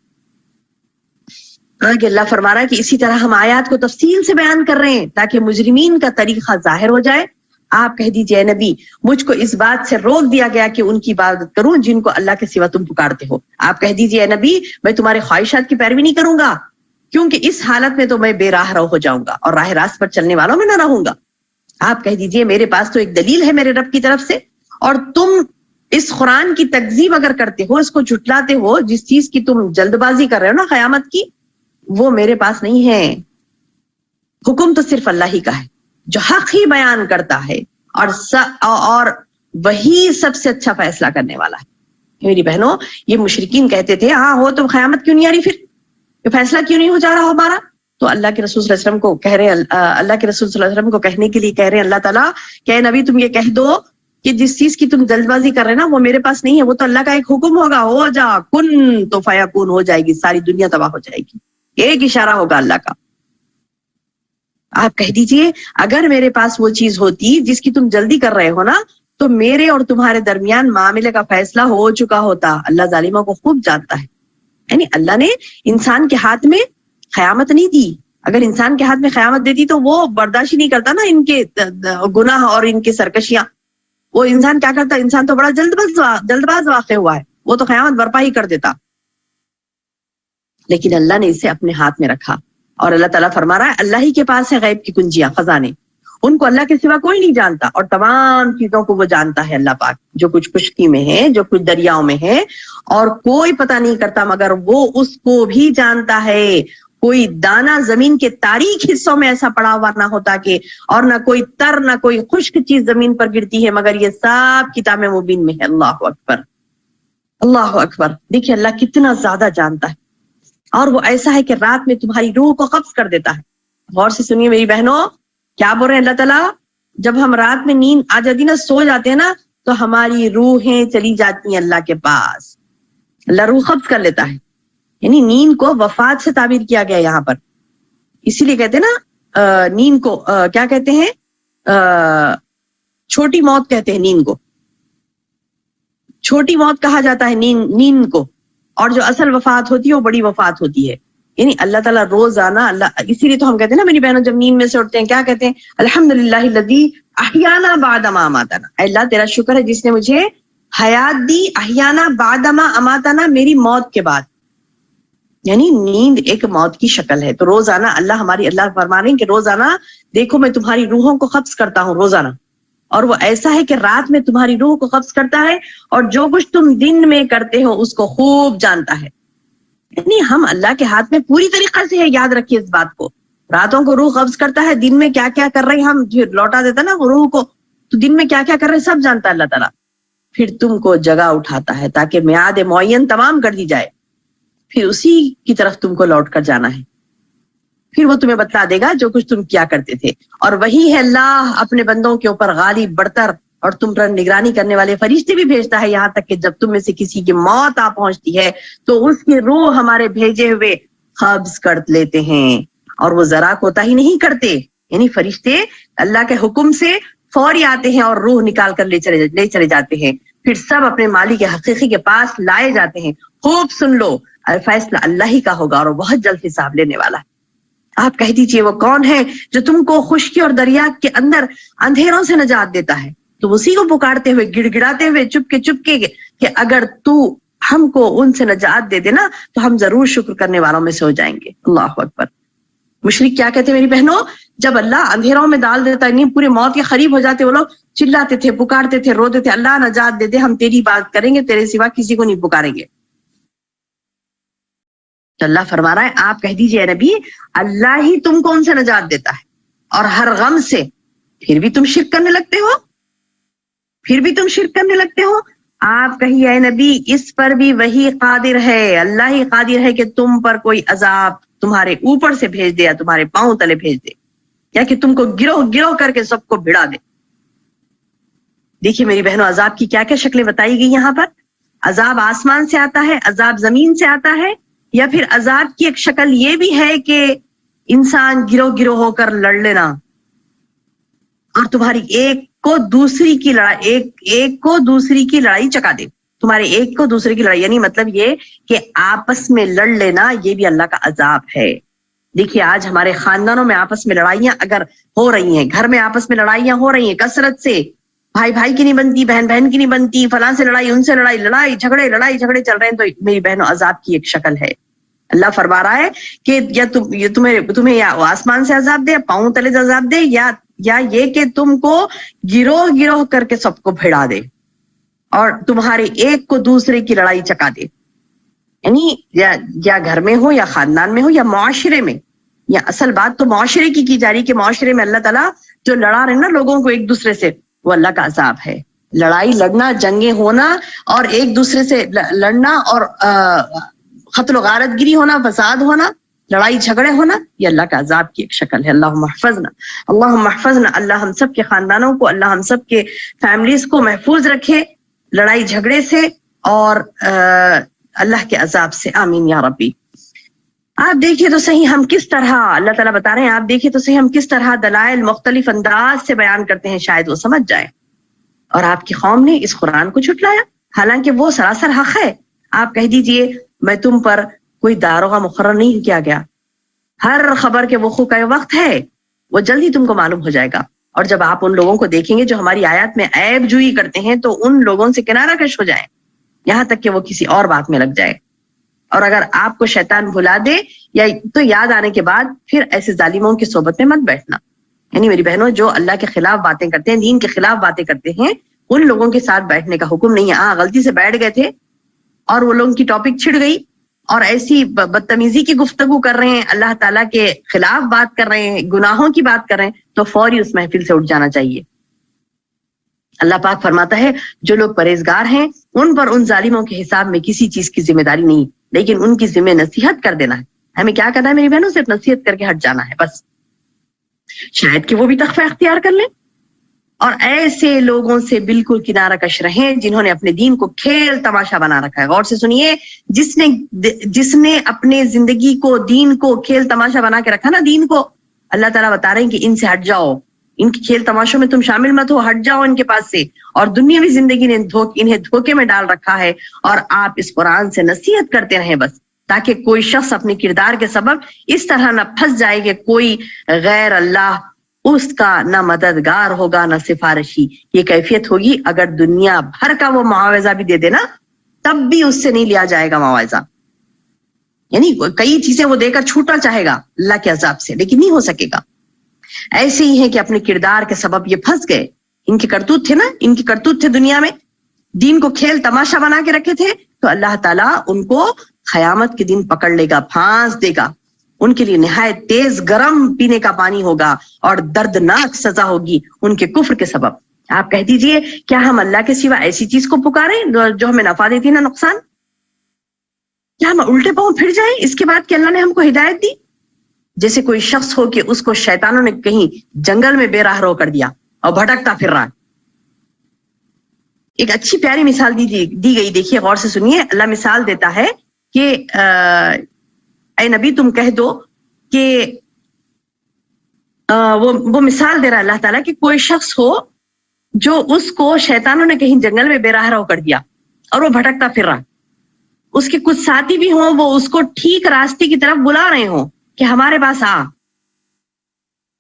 آگے اللہ فرما رہا ہے کہ اسی طرح ہم آیات کو تفصیل سے بیان کر رہے ہیں تاکہ مجرمین کا طریقہ ظاہر ہو جائے. آپ کہہ دیجئے اے نبی, مجھ کو اس بات سے روک دیا گیا کہ ان کی عبادت کروں جن کو اللہ کے سوا تم پکارتے ہو. آپ کہہ دیجئے اے نبی, میں تمہارے خواہشات کی پیروی نہیں کروں گا, کیونکہ اس حالت میں تو میں بے راہ رو ہو جاؤں گا اور راہ راست پر چلنے والوں میں نہ رہوں گا. آپ کہہ دیجئے میرے پاس تو ایک دلیل ہے میرے رب کی طرف سے, اور تم اس قرآن کی تکذیب اگر کرتے ہو, اس کو جھٹلاتے ہو, جس چیز کی تم جلد بازی کر رہے ہو نا قیامت کی, وہ میرے پاس نہیں ہے. حکم تو صرف اللہ ہی کا ہے جو حق ہی بیان کرتا ہے, اور وہی سب سے اچھا فیصلہ کرنے والا ہے. میری بہنوں, یہ مشرکین کہتے تھے ہاں ہو تو قیامت کیوں نہیں آ رہی, پھر یہ فیصلہ کیوں نہیں ہو جا رہا ہمارا. تو اللہ کے رسول صلی اللہ علیہ وسلم کو کہہ رہے ہیں, اللہ کے رسول صلی اللہ علیہ وسلم کو کہنے کے لیے کہہ رہے ہیں اللہ تعالیٰ کہ اے نبی تم یہ کہہ دو کہ جس چیز کی تم جلد بازی کر رہے ہیں نا وہ میرے پاس نہیں ہے, وہ تو اللہ کا ایک حکم ہوگا, ہو جا کن تو فیکون, ہو جائے گی, ساری دنیا تباہ ہو جائے گی, ایک اشارہ ہوگا اللہ کا. آپ کہہ دیجئے اگر میرے پاس وہ چیز ہوتی جس کی تم جلدی کر رہے ہو نا, تو میرے اور تمہارے درمیان معاملے کا فیصلہ ہو چکا ہوتا. اللہ ظالموں کو خوب جانتا ہے. یعنی اللہ نے انسان کے ہاتھ میں قیامت نہیں دی. اگر انسان کے ہاتھ میں قیامت دیتی تو وہ برداشت نہیں کرتا نا ان کے گناہ اور ان کے سرکشیاں. وہ انسان کیا کرتا, انسان تو بڑا جلد باز واقع ہوا ہے, وہ تو قیامت برپا ہی کر دیتا. لیکن اللہ نے اسے اپنے ہاتھ میں رکھا, اور اللہ تعالیٰ فرما رہا ہے اللہ ہی کے پاس ہے غیب کی کنجیاں, خزانے, ان کو اللہ کے سوا کوئی نہیں جانتا, اور تمام چیزوں کو وہ جانتا ہے اللہ پاک, جو کچھ خشکی میں ہے, جو کچھ دریاؤں میں ہے, اور کوئی پتہ نہیں کرتا مگر وہ اس کو بھی جانتا ہے. کوئی دانہ زمین کے تاریک حصوں میں ایسا پڑا ہوا نہ ہوتا کہ, اور نہ کوئی تر نہ کوئی خشک چیز زمین پر گرتی ہے, مگر یہ سب کتاب مبین میں ہے. اللہ اکبر, اللہ اکبر. دیکھیے اللہ کتنا زیادہ جانتا ہے, اور وہ ایسا ہے کہ رات میں تمہاری روح کو قبض کر دیتا ہے. غور سے سنیے میری بہنوں, کیا بول رہے ہیں اللہ تعالیٰ, جب ہم رات میں نیند آ جاتی نا, سو جاتے ہیں نا, تو ہماری روحیں چلی جاتی ہیں اللہ کے پاس. اللہ روح قبض کر لیتا ہے. یعنی نیند کو وفات سے تعبیر کیا گیا یہاں پر, اسی لیے کہتے ہیں نا نیند کو کیا کہتے ہیں, چھوٹی موت کہتے ہیں نیند کو, چھوٹی موت کہا جاتا ہے نیند کو, اور جو اصل وفات ہوتی ہے وہ بڑی وفات ہوتی ہے. یعنی اللہ تعالیٰ روزانہ, اللہ اسی لیے تو ہم کہتے ہیں نا میری بہنوں, جب نیند میں سے اٹھتے ہیں کیا کہتے ہیں, الحمدللہ الذی احیانا بعد ما اماتنا, اللہ تیرا شکر ہے جس نے مجھے حیات دی, احیانا بعد ما اماتنا, میری موت کے بعد. یعنی نیند ایک موت کی شکل ہے. تو روزانہ اللہ فرما رہے ہیں کہ روزانہ دیکھو میں تمہاری روحوں کو قبض کرتا ہوں روزانہ, اور وہ ایسا ہے کہ رات میں تمہاری روح کو قبض کرتا ہے, اور جو کچھ تم دن میں کرتے ہو اس کو خوب جانتا ہے. یعنی ہم اللہ کے ہاتھ میں پوری طریقے سے ہے, یاد رکھیے اس بات کو. راتوں کو روح قبض کرتا ہے, دن میں کیا کیا کر رہے ہیں ہم لوٹا دیتا نا وہ روح کو, تو دن میں کیا کیا کر رہے ہیں سب جانتا ہے اللہ تعالیٰ. پھر تم کو جگہ اٹھاتا ہے تاکہ میعاد معین تمام کر دی جائے, پھر اسی کی طرف تم کو لوٹ کر جانا ہے. پھر وہ تمہیں بتلا دے گا جو کچھ تم کیا کرتے تھے. اور وہی ہے اللہ اپنے بندوں کے اوپر غالب برتر, اور تم پر نگرانی کرنے والے فرشتے بھی بھیجتا ہے, یہاں تک کہ جب تم میں سے کسی کی موت آ پہنچتی ہے تو اس کی روح ہمارے بھیجے ہوئے قبض کر لیتے ہیں, اور وہ ذرا کوتاہی نہیں کرتے. یعنی فرشتے اللہ کے حکم سے فوری آتے ہیں اور روح نکال کر لے چلے جاتے ہیں. پھر سب اپنے مالک حقیقی کے پاس لائے جاتے ہیں. خوب سن لو, فیصلہ اللہ ہی کا ہوگا, اور وہ بہت جلد حساب لینے والا ہے. آپ کہہ دیجئے وہ کون ہے جو تم کو خشکی اور دریا کے اندر اندھیروں سے نجات دیتا ہے. تو اسی کو پکارتے ہوئے, گڑ گڑاتے ہوئے, چپ کے کہ اگر تو ہم کو ان سے نجات دے دینا تو ہم ضرور شکر کرنے والوں میں سے ہو جائیں گے. اللہ اکبر. مشرک کیا کہتے ہیں میری بہنوں, جب اللہ اندھیروں میں ڈال دیتا ہے، پورے موت کے قریب ہو جاتے، وہ لوگ چلاتے تھے، پکارتے تھے، روتے تھے، اللہ نجات دے دے، ہم تیری بات کریں گے، تیرے سوا کسی کو نہیں پکاریں گے. تو اللہ فرما رہا ہے آپ کہہ دیجئے نبی اللہ ہی تم کو ان سے نجات دیتا ہے اور ہر غم سے. پھر بھی تم شرک کرنے لگتے ہو، پھر بھی تم شرک کرنے لگتے ہو. آپ کہیے اے نبی اس پر بھی وہی قادر ہے، اللہ ہی قادر ہے کہ تم پر کوئی عذاب تمہارے اوپر سے بھیج دے یا تمہارے پاؤں تلے بھیج دے، یا کہ تم کو گروہ گروہ کر کے سب کو بھڑا دے. دیکھیے میری بہنوں عذاب کی کیا کیا شکلیں بتائی گئی یہاں پر. عذاب آسمان سے آتا ہے، عذاب زمین سے آتا ہے، یا پھر عذاب کی ایک شکل یہ بھی ہے کہ انسان گروہ گروہ ہو کر لڑ لینا اور تمہاری ایک کو دوسری کی لڑائی ایک کو دوسری کی لڑائی چکا دے. تمہارے ایک کو دوسرے کی لڑائی، یعنی مطلب یہ کہ آپس میں لڑ لینا، یہ بھی اللہ کا عذاب ہے. دیکھیے آج ہمارے خاندانوں میں آپس میں لڑائیاں اگر ہو رہی ہیں، گھر میں آپس میں لڑائیاں ہو رہی ہیں کثرت سے، بھائی بھائی کی نہیں بنتی، بہن بہن کی نہیں بنتی، فلاں سے لڑائی، ان سے لڑائی، لڑائی جھگڑے چل رہے ہیں، تو میری بہنوں عذاب کی ایک شکل ہے. اللہ فرما رہا ہے کہ یا تمہیں یا آسمان سے عذاب دے، پاؤں تلے عذاب دے، یا یہ کہ تم کو گروہ گروہ کر کے سب کو بھیڑا دے اور تمہارے ایک کو دوسرے کی لڑائی چکا دے. یعنی یا گھر میں ہو یا خاندان میں ہو یا معاشرے میں. یا اصل بات تو معاشرے کی جا رہی کہ معاشرے میں اللہ تعالیٰ جو لڑا رہے نا لوگوں کو ایک دوسرے سے، وہ اللہ کا عذاب ہے. لڑائی لڑنا، جنگیں ہونا اور ایک دوسرے سے لڑنا اور قتل و غارت گری ہونا، فساد ہونا، لڑائی جھگڑے ہونا، یہ اللہ کا عذاب کی ایک شکل ہے. اللہم احفظنا، اللہم احفظنا. اللہ ہم سب کے خاندانوں کو، اللہ ہم سب کے فیملیز کو محفوظ رکھے لڑائی جھگڑے سے اور اللہ کے عذاب سے. آمین یا ربی. آپ دیکھیے تو صحیح ہم کس طرح، اللہ تعالیٰ بتا رہے ہیں آپ دیکھیے تو صحیح ہم کس طرح دلائل مختلف انداز سے بیان کرتے ہیں، شاید وہ سمجھ جائے. اور آپ کی قوم نے اس قرآن کو جھٹلایا، حالانکہ وہ سراسر حق ہے. آپ کہہ دیجئے میں تم پر کوئی داروغہ مقرر نہیں کیا گیا، ہر خبر کے وقوع کا وقت ہے، وہ جلدی تم کو معلوم ہو جائے گا. اور جب آپ ان لوگوں کو دیکھیں گے جو ہماری آیات میں عیب جوئی کرتے ہیں تو ان لوگوں سے کنارہ کش ہو جائیں، یہاں تک کہ وہ کسی اور بات میں لگ جائے. اور اگر آپ کو شیطان بھلا دے یا تو یاد آنے کے بعد پھر ایسے ظالموں کی صحبت میں مت بیٹھنا. یعنی میری بہنوں جو اللہ کے خلاف باتیں کرتے ہیں، دین کے خلاف باتیں کرتے ہیں، ان لوگوں کے ساتھ بیٹھنے کا حکم نہیں ہے. ہاں غلطی سے بیٹھ گئے تھے اور وہ لوگوں کی ٹاپک چھڑ گئی اور ایسی بدتمیزی کی گفتگو کر رہے ہیں، اللہ تعالیٰ کے خلاف بات کر رہے ہیں، گناہوں کی بات کر رہے ہیں، تو فوری اس محفل سے اٹھ جانا چاہیے. اللہ پاک فرماتا ہے جو لوگ پرہیزگار ہیں ان پر ان ظالموں کے حساب میں کسی چیز کی ذمہ داری نہیں، لیکن ان کی ذمہ نصیحت کر دینا ہے. ہمیں کیا کرنا ہے میری بہنوں؟ صرف نصیحت کر کے ہٹ جانا ہے بس. شاید کہ وہ بھی تخفہ اختیار کر لیں اور ایسے لوگوں سے بالکل کنارہ کش رہیں جنہوں نے اپنے دین کو کھیل تماشا بنا رکھا ہے. غور سے سنیے، جس نے اپنے زندگی کو، دین کو کھیل تماشا بنا کے رکھا نا، دین کو، اللہ تعالیٰ بتا رہے ہیں کہ ان سے ہٹ جاؤ، ان کی کھیل تماشوں میں تم شامل مت ہو، ہٹ جاؤ ان کے پاس سے. اور دنیاوی زندگی نے انہیں دھوکے میں ڈال رکھا ہے، اور آپ اس قرآن سے نصیحت کرتے رہیں بس، تاکہ کوئی شخص اپنے کردار کے سبب اس طرح نہ پھنس جائے کہ کوئی غیر اللہ اس کا نہ مددگار ہوگا نہ سفارشی. یہ کیفیت ہوگی اگر دنیا بھر کا وہ معاوضہ بھی دے دینا تب بھی اس سے نہیں لیا جائے گا معاوضہ. یعنی کئی چیزیں وہ دے کر چھوٹنا چاہے گا اللہ کے عذاب سے، لیکن نہیں ہو سکے گا. ایسے ہی ہے کہ اپنے کردار کے سبب یہ پھنس گئے. ان کے کرتوت تھے نا، ان کے کرتوت تھے دنیا میں، دین کو کھیل تماشا بنا کے رکھے تھے، تو اللہ تعالیٰ ان کو قیامت کے دن پکڑ لے گا، پھانس دے گا. ان کے لیے نہایت تیز گرم پینے کا پانی ہوگا اور دردناک سزا ہوگی ان کے کفر کے سبب. آپ کہہ دیجئے کیا ہم اللہ کے سوا ایسی چیز کو پکاریں جو ہمیں نفع دیتی نہ نقصان؟ کیا ہم الٹے پاؤں پھر جائیں اس کے بعد کہ اللہ نے ہم کو ہدایت دی؟ جیسے کوئی شخص ہو کہ اس کو شیطانوں نے کہیں جنگل میں بے راہ رو کر دیا اور بھٹکتا پھر رہا. ایک اچھی پیاری مثال دی گئی، دیکھیے غور سے سنیے. اللہ مثال دیتا ہے کہ اے نبی تم کہہ دو کہ وہ مثال دے رہا ہے اللہ تعالیٰ کہ کوئی شخص ہو جو اس کو شیطانوں نے کہیں جنگل میں بے راہ رو کر دیا اور وہ بھٹکتا پھر رہا. اس کے کچھ ساتھی بھی ہوں، وہ اس کو ٹھیک راستے کی طرف بلا رہے ہوں کہ ہمارے پاس آ.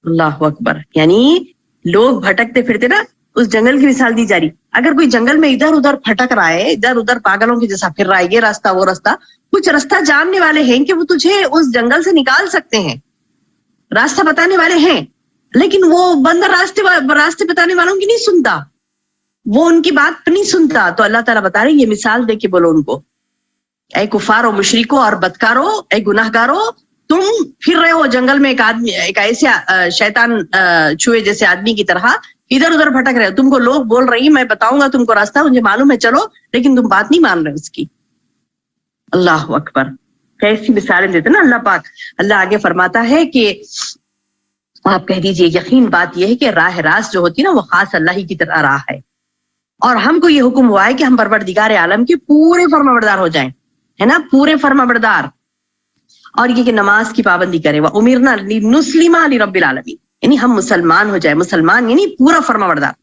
اللہ اکبر. یعنی لوگ بھٹکتے پھرتے نا، اس جنگل کی مثال دی جا رہی. اگر کوئی جنگل میں ادھر ادھر پھٹک رہا ہے، ادھر ادھر پاگلوں کے جیسا پھر رہا ہے، یہ راستہ وہ راستہ، کچھ راستہ جاننے والے ہیں کہ وہ تجھے اس جنگل سے نکال سکتے ہیں، راستہ بتانے والے ہیں، لیکن وہ بندر راستے بتانے والوں کی نہیں سنتا, وہ ان کی بات نہیں سنتا. تو اللہ تعالیٰ بتا رہے, یہ مثال دے کے بولو ان کو, اے کفار و مشرکو اور بدکارو, اے گناہ گارو, تم پھر رہے ہو جنگل میں ایک ایسے شیطان چوہے جیسے آدمی کی طرح ادھر ادھر بھٹک رہے ہو. تم کو لوگ بول رہی میں بتاؤں گا تم کو راستہ, مجھے معلوم ہے چلو, لیکن تم بات نہیں مان رہے اس کی. اللہ اکبر, کیسی مثالیں دیتے نا اللہ پاک. اللہ آگے فرماتا ہے کہ آپ کہہ دیجئے یقین بات یہ ہے کہ راہ راست جو ہوتی ہے نا وہ خاص اللہ ہی کی طرح راہ ہے, اور ہم کو یہ حکم ہوا ہے کہ ہم پروردگار عالم کے پورے فرما بردار ہو جائیں, ہے نا, پورے فرما بردار. اور یہ کہ نماز کی پابندی کرے, وَأُمِرْنَا لِنُسْلِمَ لِرَبِّ الْعَالَمِينَ, یعنی ہم مسلمان ہو جائیں, مسلمان یعنی پورا فرما بردار.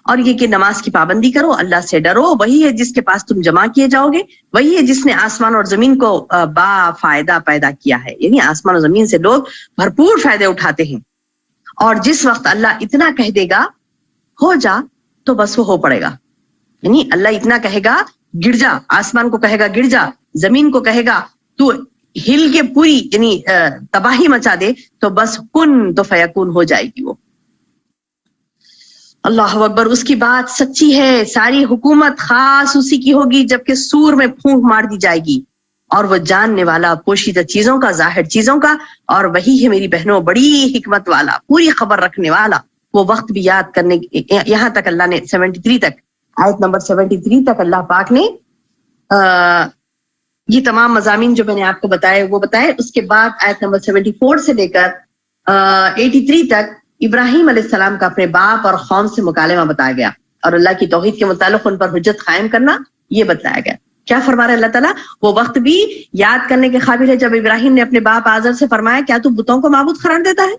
اور یہ کہ نماز کی پابندی کرو, اللہ سے ڈرو, وہی ہے جس کے پاس تم جمع کیے جاؤ گے, وہی ہے جس نے آسمان اور زمین کو با فائدہ پیدا کیا ہے, یعنی آسمان اور زمین سے لوگ بھرپور فائدے اٹھاتے ہیں. اور جس وقت اللہ اتنا کہہ دے گا ہو جا تو بس وہ ہو پڑے گا, یعنی اللہ اتنا کہے گا گر جا, آسمان کو کہے گا گر جا, زمین کو کہے گا تو ہل کے پوری یعنی تباہی مچا دے, تو بس کن تو فیکون ہو جائے گی وہ. اللہ اکبر, اس کی بات سچی ہے. ساری حکومت خاص اسی کی ہوگی جبکہ سور میں پھونک مار دی جائے گی, اور وہ جاننے والا پوشیدہ چیزوں کا, ظاہر چیزوں کا, اور وہی ہے میری بہنوں بڑی حکمت والا, پوری خبر رکھنے والا. وہ وقت بھی یاد کرنے, یہاں تک اللہ نے 73 تک, آیت نمبر 73 تک اللہ پاک نے یہ تمام مضامین جو میں نے آپ کو بتائے وہ بتائے. اس کے بعد آیت نمبر 74 سے لے کر 83 تک ابراہیم علیہ السلام کا اپنے باپ اور قوم سے مکالمہ بتایا گیا, اور اللہ کی توحید کے متعلق ان پر حجت قائم کرنا یہ بتایا گیا. کیا فرما رہے اللہ تعالیٰ, وہ وقت بھی یاد کرنے کے قابل ہے جب ابراہیم نے اپنے باپ آزر سے فرمایا کیا تو بتوں کو معبود قرار دیتا ہے.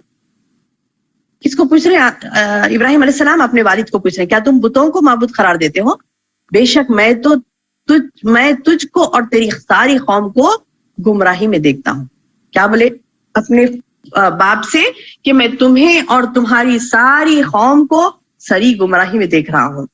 کس کو پوچھ رہے ہیں؟ ابراہیم علیہ السلام اپنے والد کو پوچھ رہے ہیں کیا تم بتوں کو معبود قرار دیتے ہو؟ بے شک میں تجھ کو اور تیری ساری قوم کو گمراہی میں دیکھتا ہوں. کیا بولے اپنے باپ سے کہ میں تمہیں اور تمہاری ساری قوم کو سری گمراہی میں دیکھ رہا ہوں.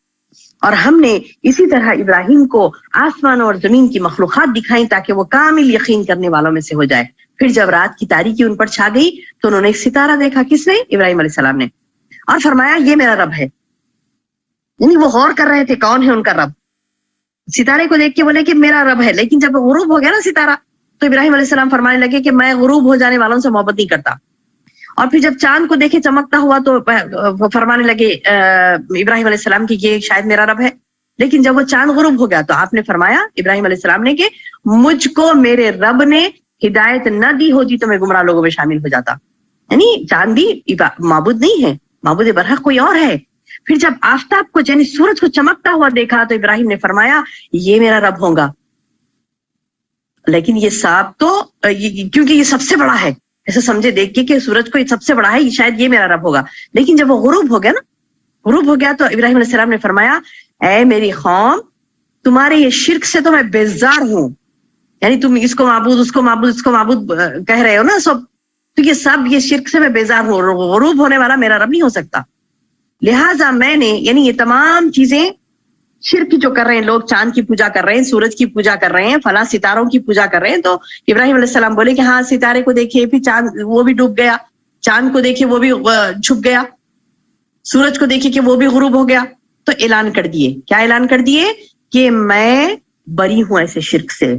اور ہم نے اسی طرح ابراہیم کو آسمان اور زمین کی مخلوقات دکھائیں تاکہ وہ کامل یقین کرنے والوں میں سے ہو جائے. پھر جب رات کی تاریکی ان پر چھا گئی تو انہوں نے ایک ستارہ دیکھا. کس نے؟ ابراہیم علیہ السلام نے. اور فرمایا یہ میرا رب ہے, یعنی وہ غور کر رہے تھے کون ہے ان کا رب. ستارے کو دیکھ کے بولے کہ میرا رب ہے, لیکن جب غروب ہو گیا نا ستارہ تو ابراہیم علیہ السلام فرمانے لگے کہ میں غروب ہو جانے والوں سے محبت نہیں کرتا. اور پھر جب چاند کو دیکھے چمکتا ہوا تو فرمانے لگے ابراہیم علیہ السلام کی یہ شاید میرا رب ہے. لیکن جب وہ چاند غروب ہو گیا تو آپ نے فرمایا ابراہیم علیہ السلام نے کہ مجھ کو میرے رب نے ہدایت نہ دی ہوتی تو میں گمراہ لوگوں میں شامل ہو جاتا. یعنی چاند بھی معبود نہیں ہے, معبود برحق کوئی اور ہے. پھر جب آفتاب کو یعنی سورج کو چمکتا ہوا دیکھا تو ابراہیم نے فرمایا یہ میرا رب ہوگا. لیکن یہ صاحب تو کیونکہ یہ سب سے بڑا ہے, ایسا سمجھے دیکھ کے کہ سورج کو یہ سب سے بڑا ہے, شاید یہ میرا رب ہوگا. لیکن جب وہ غروب ہو گیا نا, غروب ہو گیا تو ابراہیم علیہ السلام نے فرمایا اے میری قوم تمہارے یہ شرک سے تو میں بیزار ہوں. یعنی تم اس کو معبود اس کو معبود اس کو معبود کہہ رہے ہو نا سب, تو یہ سب یہ شرک سے میں بیزار ہوں. غروب ہونے والا میرا رب نہیں ہو سکتا. لہٰذا میں نے یعنی یہ تمام چیزیں شرک جو کر رہے ہیں لوگ, چاند کی پوجا کر رہے ہیں, سورج کی پوجا کر رہے ہیں, فلاں ستاروں کی پوجا کر رہے ہیں. تو ابراہیم علیہ السلام بولے کہ ہاں ستارے کو دیکھیے, پھر چاند وہ بھی ڈوب گیا, چاند کو دیکھیے وہ بھی چھپ گیا, سورج کو دیکھیے کہ وہ بھی غروب ہو گیا. تو اعلان کر دیے, کیا اعلان کر دیے کہ میں بری ہوں ایسے شرک سے.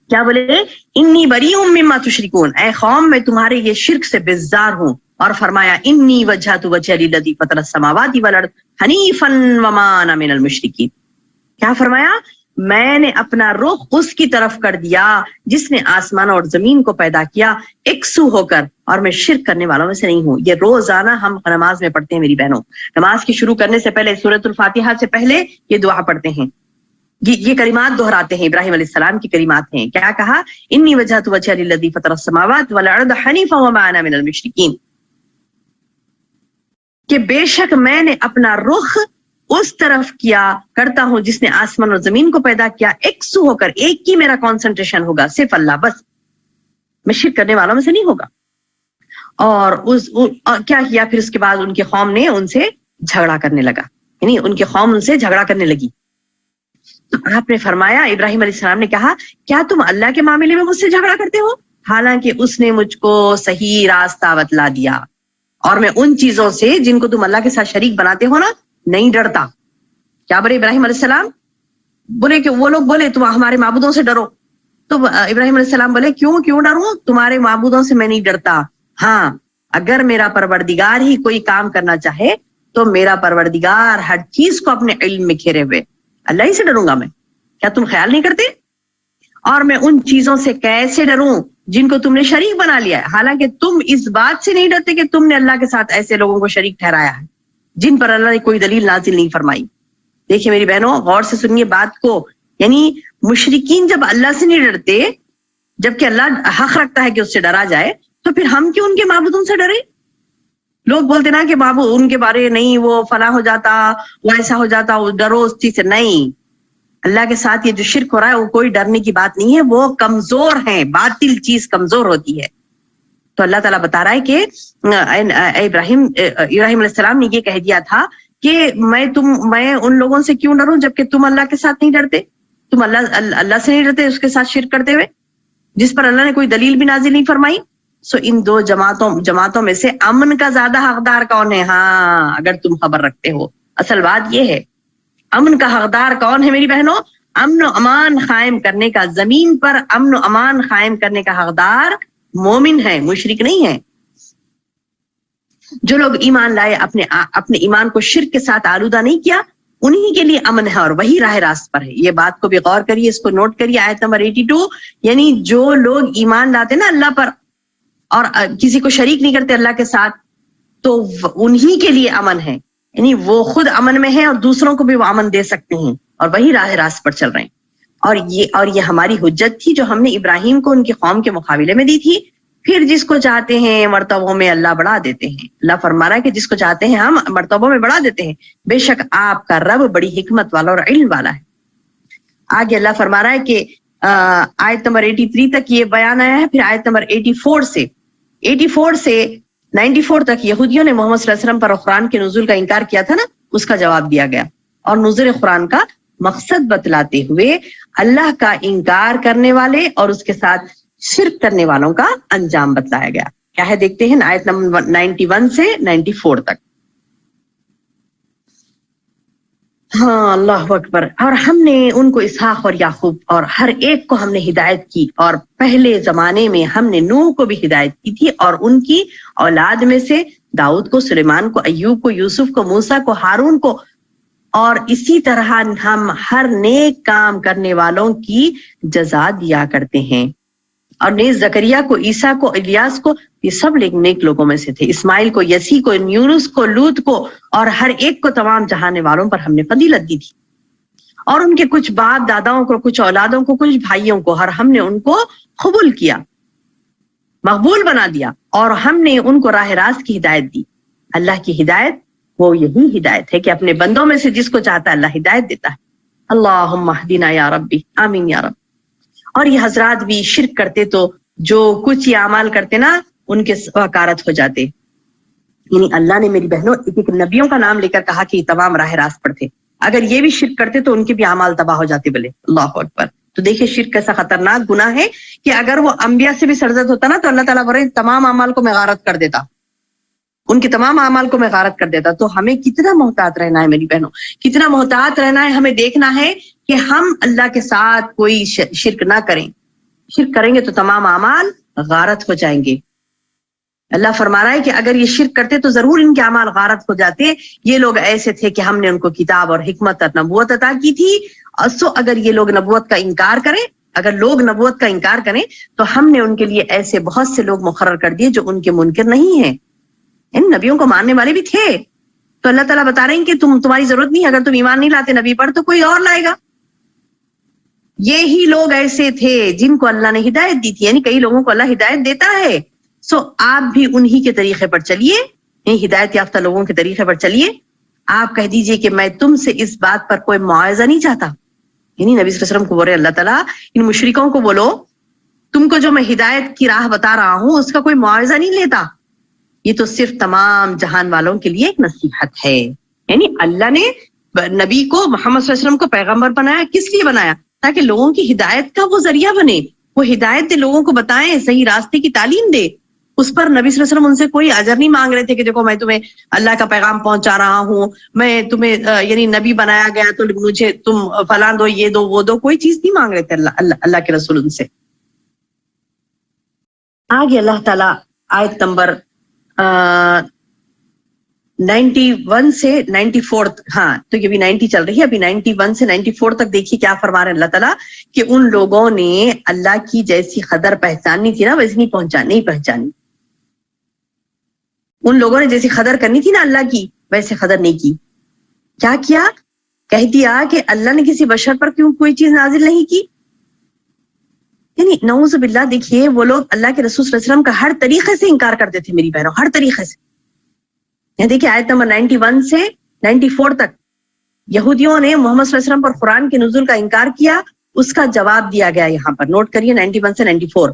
کیا بولے انی بری ہوں مما تشرکون, اے قوم میں تمہارے یہ شرک سے بیزار ہوں. اور فرمایا انی وجہت وجہی للذی فطر السماوات والارض حنیفا وما انا من المشرکین. کیا فرمایا میں نے اپنا رخ اس کی طرف کر دیا جس نے آسمان اور زمین کو پیدا کیا یکسو ہو کر, اور میں شرک کرنے والوں میں سے نہیں ہوں. یہ روزانہ ہم نماز میں پڑھتے ہیں میری بہنوں. نماز کی شروع کرنے سے پہلے سورۃ الفاتحہ سے پہلے یہ دعا پڑھتے ہیں, یہ کلمات دہراتے ہیں. ابراہیم علیہ السلام کی کلمات ہیں. کیا کہا انی وجہت وجہی للذی فطر السماوات والارض حنیفا وما انا من المشرکین, کہ بے شک میں نے اپنا رخ اس طرف کیا کرتا ہوں جس نے آسمان اور زمین کو پیدا کیا یکسو ہو کر, ایک کی میرا کانسنٹریشن ہوگا, صرف اللہ, بس میں شرک کرنے والوں میں سے نہیں ہوگا. اور کیا کیا پھر اس کے بعد ان کی قوم نے ان سے جھگڑا کرنے لگا, یعنی ان کی قوم ان سے جھگڑا کرنے لگی. تو آپ نے فرمایا ابراہیم علیہ السلام نے کہا کیا تم اللہ کے معاملے میں مجھ سے جھگڑا کرتے ہو؟ حالانکہ اس نے مجھ کو صحیح راستہ بتلا دیا، اور میں ان چیزوں سے جن کو تم اللہ کے ساتھ شریک بناتے ہو نا نہیں ڈرتا۔ کیا بولے ابراہیم علیہ السلام؟ بولے کہ وہ لوگ بولے تم ہمارے معبودوں سے ڈرو، تو ابراہیم علیہ السلام بولے کیوں ڈروں؟ تمہارے معبودوں سے میں نہیں ڈرتا، ہاں اگر میرا پروردگار ہی کوئی کام کرنا چاہے تو میرا پروردگار ہر چیز کو اپنے علم میں گھیرے ہوئے، اللہ ہی سے ڈروں گا میں، کیا تم خیال نہیں کرتے؟ اور میں ان چیزوں سے کیسے ڈروں جن کو تم نے شریک بنا لیا ہے، حالانکہ تم اس بات سے نہیں ڈرتے کہ تم نے اللہ کے ساتھ ایسے لوگوں کو شریک ٹھہرایا ہے جن پر اللہ نے کوئی دلیل نازل نہیں فرمائی۔ دیکھیے میری بہنوں، غور سے سنیے بات کو، یعنی مشرکین جب اللہ سے نہیں ڈرتے، جبکہ اللہ حق رکھتا ہے کہ اس سے ڈرا جائے، تو پھر ہم کیوں ان کے معبودوں سے ڈرے؟ لوگ بولتے نا کہ معبود ان کے بارے نہیں، وہ فلاں ہو جاتا، وہ ایسا ہو جاتا، وہ ڈرو اس چیز سے، نہیں۔ اللہ کے ساتھ یہ جو شرک ہو رہا ہے وہ کوئی ڈرنے کی بات نہیں ہے، وہ کمزور ہیں، باطل چیز کمزور ہوتی ہے۔ تو اللہ تعالیٰ بتا رہا ہے کہ ابراہیم علیہ السلام نے یہ کہہ دیا تھا کہ میں ان لوگوں سے کیوں ڈروں جبکہ تم اللہ کے ساتھ نہیں ڈرتے، تم اللہ سے نہیں ڈرتے اس کے ساتھ شرک کرتے ہوئے جس پر اللہ نے کوئی دلیل بھی نازل نہیں فرمائی۔ سو ان دو جماعتوں میں سے امن کا زیادہ حقدار کون ہے؟ ہاں اگر تم خبر رکھتے ہو، اصل بات یہ ہے امن کا حقدار کون ہے میری بہنوں؟ امن و امان قائم کرنے کا، زمین پر امن و امان قائم کرنے کا حقدار مومن ہے، مشرک نہیں ہے۔ جو لوگ ایمان لائے، اپنے ایمان کو شرک کے ساتھ آلودہ نہیں کیا، انہی کے لیے امن ہے اور وہی راہ راست پر ہے۔ یہ بات کو بھی غور کریے، اس کو نوٹ کریے، آیت نمبر 82، یعنی جو لوگ ایمان لاتے نا اللہ پر اور کسی کو شریک نہیں کرتے اللہ کے ساتھ، تو انہی کے لیے امن ہے، یعنی وہ خود امن میں ہیں اور دوسروں کو بھی وہ امن دے سکتے ہیں اور وہی راہ راست پر چل رہے ہیں۔ اور یہ ہماری حجت تھی جو ہم نے ابراہیم کو ان کی قوم کے مقابلے میں دی تھی۔ پھر جس کو چاہتے ہیں مرتبوں میں اللہ بڑھا دیتے ہیں۔ اللہ فرما رہا ہے کہ جس کو چاہتے ہیں ہم مرتبوں میں بڑھا دیتے ہیں، بے شک آپ کا رب بڑی حکمت والا اور علم والا ہے۔ آگے اللہ فرما رہا ہے کہ آیت نمبر 83 تک یہ بیان آیا ہے، پھر آیت نمبر 84 سے 94 تک یہودیوں نے محمد صلی اللہ علیہ وسلم پر قرآن کے نزول کا انکار کیا تھا نا، اس کا جواب دیا گیا اور نزول قرآن کا مقصد بتلاتے ہوئے اللہ کا انکار کرنے والے اور اس کے ساتھ شرک کرنے والوں کا انجام بتلایا گیا۔ کیا ہے دیکھتے ہیں آیت نمبر 91 سے 94 تک۔ ہاں اللہ اکبر۔ اور ہم نے ان کو اسحاق اور یعقوب اور ہر ایک کو ہم نے ہدایت کی، اور پہلے زمانے میں ہم نے نوح کو بھی ہدایت کی تھی، اور ان کی اولاد میں سے داؤد کو، سلیمان کو، ایوب کو، یوسف کو، موسیٰ کو، ہارون کو، اور اسی طرح ہم ہر نیک کام کرنے والوں کی جزا دیا کرتے ہیں۔ اور نیز زکریا کو، عیسیٰ کو، الیاس کو، یہ سب نیک لوگوں میں سے تھے، اسماعیل کو، یسی کو، یونس کو، لوط کو، اور ہر ایک کو تمام جہانے والوں پر ہم نے فضیلت دی تھی، اور ان کے کچھ باپ داداؤں کو، کچھ اولادوں کو، کچھ بھائیوں کو، اور ہم نے ان کو قبول کیا، مقبول بنا دیا، اور ہم نے ان کو راہ راست کی ہدایت دی۔ اللہ کی ہدایت وہ یہی ہدایت ہے کہ اپنے بندوں میں سے جس کو چاہتا ہے اللہ ہدایت دیتا ہے۔ اللہم اہدنا یا ربی، آمین یا رب۔ اور یہ حضرات بھی شرک کرتے تو جو کچھ یہ اعمال کرتے نا ان کے حکارت ہو جاتے، یعنی اللہ نے میری بہنوں ایک نبیوں کا نام لے کر کہا کہ یہ تمام راہ راست پر تھے، اگر یہ بھی شرک کرتے تو ان کے بھی اعمال تباہ ہو جاتے، بلے اللہ اکبر۔ تو دیکھیں شرک کیسا خطرناک گناہ ہے کہ اگر وہ انبیاء سے بھی سرزد ہوتا نا تو اللہ تعالیٰ بولے تمام اعمال کو میں غارت کر دیتا، ان کے تمام اعمال کو میں غارت کر دیتا۔ تو ہمیں کتنا محتاط رہنا ہے میری بہنوں، کتنا محتاط رہنا ہے، ہمیں دیکھنا ہے کہ ہم اللہ کے ساتھ کوئی شرک نہ کریں۔ شرک کریں گے تو تمام اعمال غارت ہو جائیں گے۔ اللہ فرما رہا ہے کہ اگر یہ شرک کرتے تو ضرور ان کے اعمال غارت ہو جاتے۔ یہ لوگ ایسے تھے کہ ہم نے ان کو کتاب اور حکمت اور نبوت عطا کی تھی، سو اگر یہ لوگ نبوت کا انکار کریں، اگر لوگ نبوت کا انکار کریں تو ہم نے ان کے لیے ایسے بہت سے لوگ مقرر کر دیے جو ان کے منکر نہیں ہیں، ان نبیوں کو ماننے والے بھی تھے۔ تو اللہ تعالیٰ بتا رہے ہیں کہ تمہاری ضرورت نہیں، اگر تم ایمان نہیں لاتے نبی پر تو کوئی اور لائے گا۔ یہی لوگ ایسے تھے جن کو اللہ نے ہدایت دی تھی، یعنی کئی لوگوں کو اللہ ہدایت دیتا ہے، سو آپ بھی انہی کے طریقے پر چلیے، یعنی ہدایت یافتہ لوگوں کے طریقے پر چلیے۔ آپ کہہ دیجئے کہ میں تم سے اس بات پر کوئی معاوضہ نہیں چاہتا، یعنی نبی صلی اللہ علیہ وسلم کو بول رہے اللہ تعالیٰ ان مشرکوں کو بولو تم کو جو میں ہدایت کی راہ بتا رہا ہوں اس کا کوئی معاوضہ نہیں لیتا، یہ تو صرف تمام جہان والوں کے لیے ایک نصیحت ہے۔ یعنی اللہ نے نبی کو، محمد صلی اللہ علیہ وسلم کو پیغمبر بنایا، کس لیے بنایا؟ تاکہ لوگوں کی ہدایت کا وہ ذریعہ بنے، وہ ہدایت دے, لوگوں کو بتائیں, صحیح راستے کی تعلیم دے. اس پر نبی صلی اللہ علیہ وسلم ان سے کوئی اجر نہیں مانگ رہے تھے کہ دیکھو میں تمہیں اللہ کا پیغام پہنچا رہا ہوں, میں تمہیں یعنی نبی بنایا گیا تو مجھے تم فلاں دو, یہ دو, وہ دو, کوئی چیز نہیں مانگ رہے تھے اللہ کے رسول ان سے. آگے اللہ تعالیٰ آیت نمبر 91 سے 94, ہاں تو یہ بھی 90 چل رہی ہے, ابھی 91 سے 94 تک دیکھیے کیا فرما رہے ہیں اللہ تعالیٰ کہ ان لوگوں نے اللہ کی جیسی قدر پہچاننی تھی نا ویسے نہیں پہچانی. ان لوگوں نے جیسی قدر کرنی تھی نا اللہ کی ویسے قدر نہیں کی. کیا کیا؟ کہہ دیا کہ اللہ نے کسی بشر پر کیوں کوئی چیز نازل نہیں کی. یعنی نعوذ باللہ, دیکھیے وہ لوگ اللہ کے رسول صلی اللہ علیہ وسلم کا ہر طریقے سے انکار کرتے تھے میری بہنوں, ہر طریقے سے. دیکھیے آیت نمبر 91 سے 94 تک یہودیوں نے محمد صلی اللہ علیہ وسلم پر قرآن کے نزول کا انکار کیا, اس کا جواب دیا گیا یہاں پر, نوٹ کریے 91 سے 94.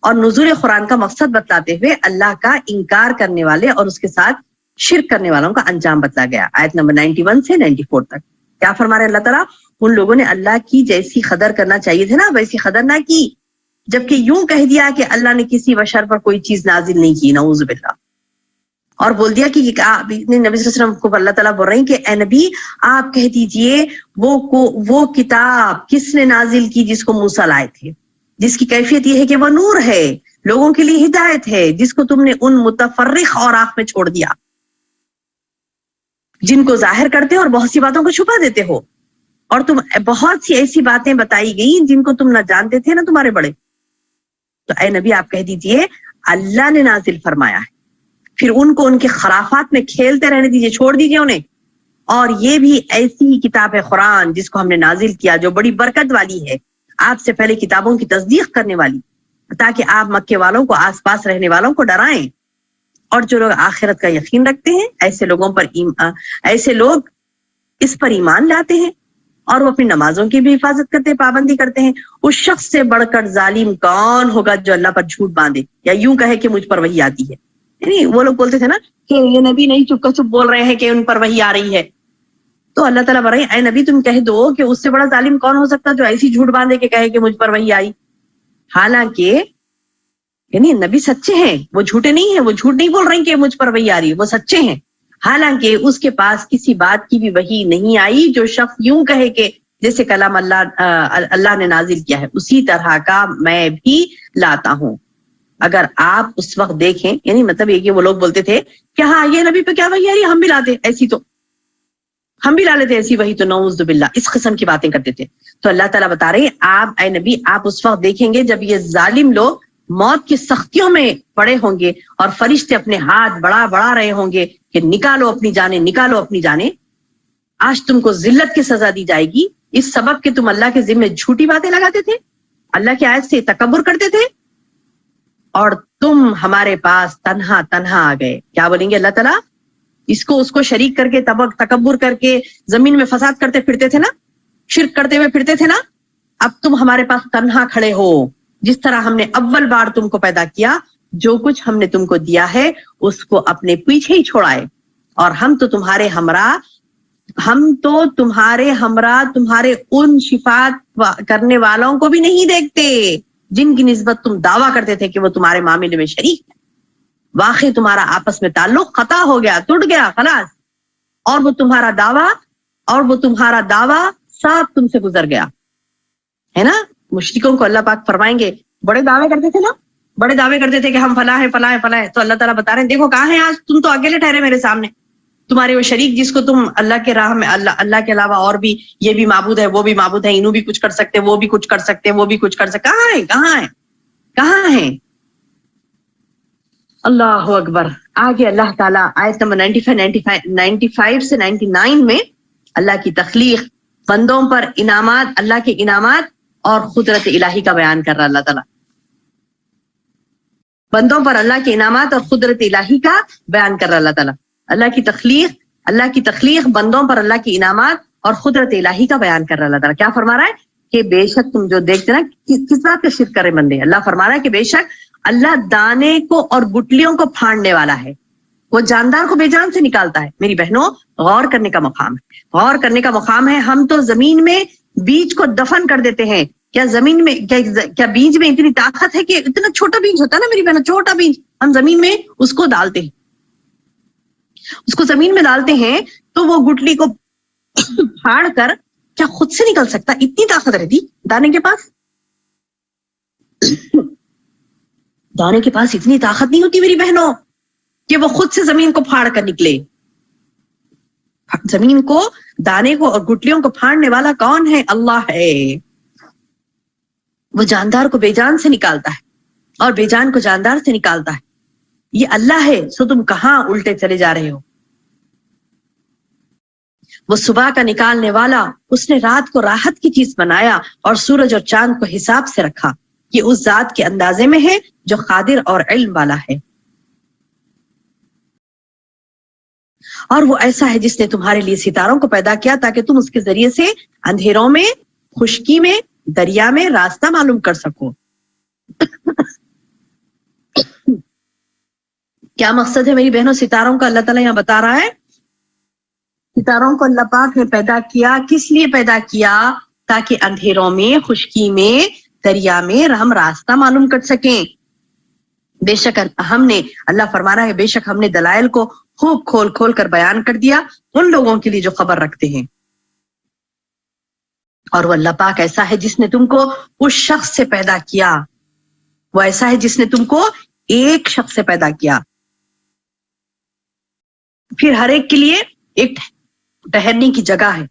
اور نزول قرآن کا مقصد بتلاتے ہوئے اللہ کا انکار کرنے والے اور اس کے ساتھ شرک کرنے والوں کا انجام بتلا گیا. آیت نمبر 91 سے 94 تک کیا فرما رہے اللہ تعالیٰ, ان لوگوں نے اللہ کی جیسی قدر کرنا چاہیے تھے نا ویسی قدر نہ کی, جبکہ یوں کہہ دیا کہ اللہ نے کسی بشر پر کوئی چیز نازل نہیں کی, نعوذ باللہ. اور بول دیا کہ نبی صلی اللہ علیہ وسلم کو اللہ تعالیٰ بول رہے ہیں کہ اے نبی آپ کہہ دیجئے وہ کتاب کس نے نازل کی جس کو موسیٰ لائے تھے, جس کی کیفیت یہ ہے کہ وہ نور ہے, لوگوں کے لیے ہدایت ہے, جس کو تم نے ان متفرق اوراق میں چھوڑ دیا جن کو ظاہر کرتے ہو اور بہت سی باتوں کو چھپا دیتے ہو, اور تم بہت سی ایسی باتیں بتائی گئی جن کو تم نہ جانتے تھے نا تمہارے بڑے. تو اے نبی آپ کہہ دیجئے اللہ نے نازل فرمایا ہے, پھر ان کو ان کے خرافات میں کھیلتے رہنے دیجئے, چھوڑ دیجئے انہیں. اور یہ بھی ایسی ہی کتاب ہے قرآن جس کو ہم نے نازل کیا جو بڑی برکت والی ہے, آپ سے پہلے کتابوں کی تصدیق کرنے والی, تاکہ آپ مکے والوں کو آس پاس رہنے والوں کو ڈرائیں. اور جو لوگ آخرت کا یقین رکھتے ہیں ایسے لوگ اس پر ایمان لاتے ہیں اور وہ اپنی نمازوں کی بھی حفاظت کرتے ہیں, پابندی کرتے ہیں. اس شخص سے بڑھ کر ظالم کون ہوگا جو اللہ پر جھوٹ باندھے یا یوں کہے کہ مجھ پر وحی آتی ہے. یعنی وہ لوگ بولتے تھے نا کہ یہ نبی نہیں چپ کا چپ بول رہے ہیں کہ ان پر وحی آ رہی ہے, تو اللہ تعالیٰ بول رہے ہیں اے نبی تم کہہ دو کہ اس سے بڑا ظالم کون ہو سکتا جو ایسی جھوٹ باندھے کہ کہے کہ مجھ پر وحی آئی. حالانکہ یعنی نبی سچے ہیں, وہ جھوٹے نہیں ہیں, وہ جھوٹ نہیں بول رہے ہیں کہ مجھ پر وحی آ رہی ہے, وہ سچے ہیں. حالانکہ اس کے پاس کسی بات کی بھی وحی نہیں آئی جو شخص یوں کہے کہ جیسے کلام اللہ نے نازل کیا ہے اسی طرح کا میں بھی لاتا ہوں. اگر آپ اس وقت دیکھیں, یعنی مطلب یہ کہ وہ لوگ بولتے تھے کہ ہاں یہ نبی پہ کیا وحی آ رہی ہے, ہم بھی لاتے ایسی, تو ہم بھی لا لیتے ایسی وحی, تو نعوذ باللہ اس قسم کی باتیں کرتے تھے. تو اللہ تعالیٰ بتا رہے ہیں آپ اے نبی آپ اس وقت دیکھیں گے جب یہ ظالم لوگ موت کی سختیوں میں پڑے ہوں گے اور فرشتے اپنے ہاتھ بڑھا رہے ہوں گے کہ نکالو اپنی جانیں, نکالو اپنی جانیں, آج تم کو ذلت کی سزا دی جائے گی اس سبب کہ تم اللہ کے ذمے جھوٹی باتیں لگاتے تھے, اللہ کی آیت سے تکبر کرتے تھے, اور تم ہمارے پاس تنہا آ گئے. کیا بولیں گے اللہ تعالیٰ, اس کو اس کو شریک کر کے تکبر کر کے زمین میں فساد کرتے پھرتے تھے نا, شرک کرتے ہوئے پھرتے تھے نا, اب تم ہمارے پاس تنہا کھڑے ہو. جس طرح ہم نے اول بار تم کو پیدا کیا, جو کچھ ہم نے تم کو دیا ہے اس کو اپنے پیچھے ہی چھوڑائے, اور ہم تو تمہارے ہمراہ تمہارے ان شفاعت کرنے والوں کو بھی نہیں دیکھتے جن کی نسبت تم دعویٰ کرتے تھے کہ وہ تمہارے معاملے میں شریک ہے. واقعی تمہارا آپس میں تعلق قطع ہو گیا, ٹوٹ گیا, خلاص, اور وہ تمہارا دعویٰ ساتھ تم سے گزر گیا ہے نا. مشرکوں کو اللہ پاک فرمائیں گے بڑے دعوے کرتے تھے نا, بڑے دعوے کرتے تھے کہ ہم فلاں ہیں, تو اللہ تعالیٰ بتا رہے ہیں دیکھو کہاں ہیں آج, تم تو اکیلے ٹھہرے میرے سامنے. تمہارے وہ شریک جس کو تم اللہ کے راہ میں اللہ کے علاوہ اور بھی یہ بھی معبود ہے, وہ بھی معبود ہے, انہوں بھی کچھ کر سکتے, وہ بھی کچھ کر سکتے, وہ بھی کچھ کر سکتے, کہاں ہیں. اللہ اکبر. آگے اللہ تعالیٰ آیت نمبر 95 سے 99 میں اللہ کی تخلیق, بندوں پر انعامات, اللہ کے انعامات اور قدرت الہی کا بیان کر رہا اللہ تعالیٰ. بندوں پر اللہ کے انعامات اور قدرت الہی کا بیان کر رہا اللہ تعالیٰ. اللہ کی تخلیق, بندوں پر اللہ کے انعامات اور قدرت الہی کا بیان کر رہا اللہ تعالیٰ. کیا فرما رہا ہے کہ بے شک تم جو دیکھتے نا, کس بات کا شرک کرے بندے, اللہ فرما رہا ہے کہ بے شک اللہ دانے کو اور گٹلیوں کو پھاڑنے والا ہے, وہ جاندار کو بے جان سے نکالتا ہے. میری بہنوں غور کرنے کا مقام ہے, غور کرنے کا مقام ہے. ہم تو زمین میں بیج کو دفن کر دیتے ہیں کیا زمین میں کیا بیج میں اتنی طاقت ہے کہ اتنا چھوٹا بیج ہوتا ہے نا میری بہنوں, چھوٹا بیج ہم زمین میں اس کو ڈالتے ہیں, اس کو زمین میں ڈالتے ہیں تو وہ گٹلی کو پھاڑ کر کیا خود سے نکل سکتا؟ اتنی طاقت رہتی دانے کے پاس. دانے کے پاس اتنی طاقت نہیں ہوتی میری بہنوں کہ وہ خود سے زمین کو پھاڑ کر نکلے. زمین کو, دانے کو اور گٹلیوں کو پھاڑنے والا کون ہے؟ اللہ ہے. وہ جاندار کو بے جان سے نکالتا ہے اور بے جان کو جاندار سے نکالتا ہے. یہ اللہ ہے. سو تم کہاں الٹے چلے جا رہے ہو؟ وہ صبح کا نکالنے والا, اس نے رات کو راحت کی چیز بنایا اور سورج اور چاند کو حساب سے رکھا. یہ اس ذات کے اندازے میں ہے جو قادر اور علم والا ہے. اور وہ ایسا ہے جس نے تمہارے لیے ستاروں کو پیدا کیا تاکہ تم اس کے ذریعے سے اندھیروں میں, خشکی میں, دریا میں راستہ معلوم کر سکو. کیا مقصد ہے میری بہنوں ستاروں کا؟ اللہ تعالیٰ یہاں بتا رہا ہے ستاروں کو اللہ پاک نے پیدا کیا. کس لیے پیدا کیا؟ تاکہ اندھیروں میں, خشکی میں, دریا میں ہم راستہ معلوم کر سکیں. بے شک ہم نے, اللہ فرما رہا ہے, بے شک ہم نے دلائل کو خوب کھول کھول کر بیان کر دیا ان لوگوں کے لیے جو خبر رکھتے ہیں. اور وہ اللہ پاک ایسا ہے جس نے تم کو اس شخص سے پیدا کیا. وہ ایسا ہے جس نے تم کو ایک شخص سے پیدا کیا. پھر ہر ایک کے لیے ایک ٹہرنے کی جگہ ہے.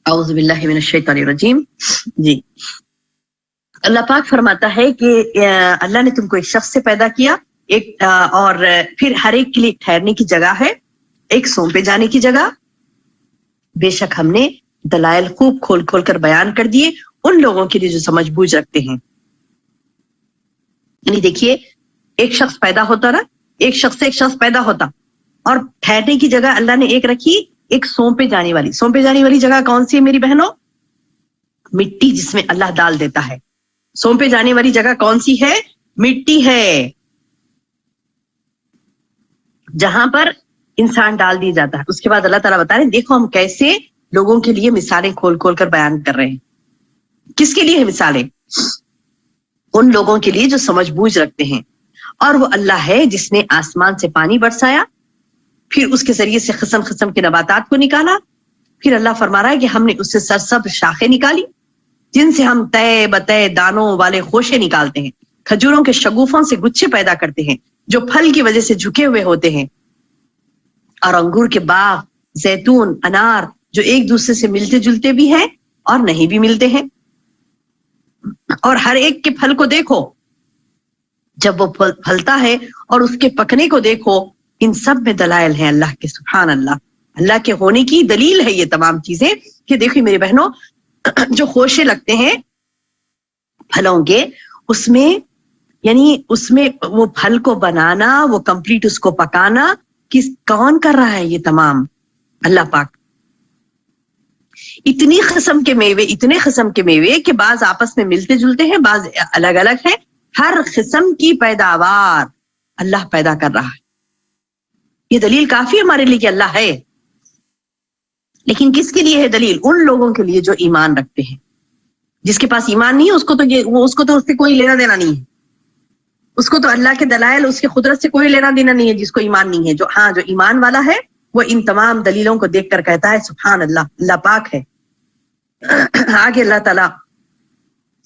اعوذ باللہ من الشیطان الرجیم. جی, اللہ پاک فرماتا ہے کہ اللہ نے تم کو ایک شخص سے پیدا کیا, ایک اور پھر ہر ایک کے لیے ٹھہرنے کی جگہ ہے, ایک سونپے جانے کی جگہ. بے شک ہم نے دلائل خوب کھول کھول کر بیان کر دیے ان لوگوں کے لیے جو سمجھ بوجھ رکھتے ہیں. یعنی دیکھیے, ایک شخص پیدا ہوتا نا, ایک شخص سے ایک شخص پیدا ہوتا, اور ٹھہرنے کی جگہ اللہ نے ایک رکھی, ایک سونپے جانے والی. سونپے جانے والی جگہ کون سی ہے میری بہنوں؟ مٹی, جس میں اللہ ڈال دیتا ہے. سونپے جانے والی جگہ کون سی ہے؟ مٹی ہے, جہاں پر انسان ڈال دیا جاتا ہے. اس کے بعد اللہ تعالیٰ بتا رہے ہیں دیکھو ہم کیسے لوگوں کے لیے مثالیں کھول کھول کر بیان کر رہے ہیں. کس کے لیے ہے مثالیں؟ ان لوگوں کے لیے جو سمجھ بوجھ رکھتے ہیں. اور وہ اللہ ہے جس نے آسمان سے پانی برسایا, پھر اس کے ذریعے سے قسم قسم کے نباتات کو نکالا. پھر اللہ فرما رہا ہے کہ ہم نے اس سے سرسبز شاخیں نکالی جن سے ہم تے بتے دانوں والے خوشے نکالتے ہیں. کھجوروں کے شگوفوں سے گچھے پیدا کرتے ہیں جو پھل کی وجہ سے جھکے ہوئے ہوتے ہیں. اور انگور کے باغ, زیتون, انار جو ایک دوسرے سے ملتے جلتے بھی ہیں اور نہیں بھی ملتے ہیں. اور ہر ایک کے پھل کو دیکھو جب وہ پھلتا ہے اور اس کے پکنے کو دیکھو, ان سب میں دلائل ہیں اللہ کے. سبحان اللہ, اللہ کے ہونے کی دلیل ہے یہ تمام چیزیں. کہ دیکھیں میرے بہنوں, جو خوشے لگتے ہیں پھلوں کے, اس میں یعنی اس میں وہ پھل کو بنانا, وہ کمپلیٹ اس کو پکانا, کون کر رہا ہے؟ یہ تمام اللہ پاک. اتنی قسم کے میوے, اتنے قسم کے میوے کہ بعض آپس میں ملتے جلتے ہیں, بعض الگ الگ ہیں. ہر قسم کی پیداوار اللہ پیدا کر رہا ہے. یہ دلیل کافی ہمارے لیے کہ اللہ ہے. لیکن کس کے لیے ہے دلیل؟ ان لوگوں کے لیے جو ایمان رکھتے ہیں. جس کے پاس ایمان نہیں ہے اس کو تو اس سے کوئی لینا دینا نہیں ہے. اس کو تو اللہ کے دلائل, اس کے قدرت سے کوئی لینا دینا نہیں ہے جس کو ایمان نہیں ہے. جو ایمان والا ہے وہ ان تمام دلیلوں کو دیکھ کر کہتا ہے سبحان اللہ, اللہ پاک ہے. آگے اللہ تعالیٰ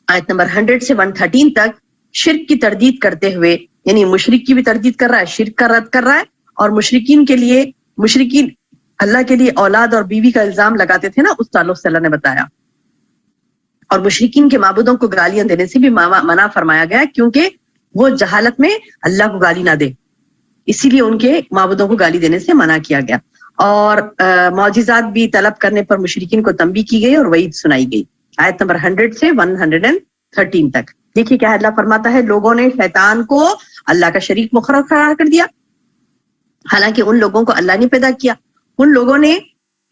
آیت نمبر 100 سے 113 تک شرک کی تردید کرتے ہوئے, یعنی مشرک کی بھی تردید کر رہا ہے, شرک کا رد کر رہا ہے. اور مشرکین اللہ کے لیے اولاد اور بیوی کا الزام لگاتے تھے نا, اس تعلق سے اللہ نے بتایا. اور مشرکین کے معبودوں کو گالیاں دینے سے بھی منع فرمایا گیا, کیونکہ وہ جہالت میں اللہ کو گالی نہ دے, اسی لیے ان کے معبودوں کو گالی دینے سے منع کیا گیا. اور معجزات بھی طلب کرنے پر مشرکین کو تنبیہ کی گئی اور وعید سنائی گئی. آیت نمبر 100 سے 113 تک دیکھیے کیا اللہ فرماتا ہے. لوگوں نے شیطان کو اللہ کا شریک مقرر قرار کر دیا, حالانکہ ان لوگوں کو اللہ نے پیدا کیا. ان لوگوں نے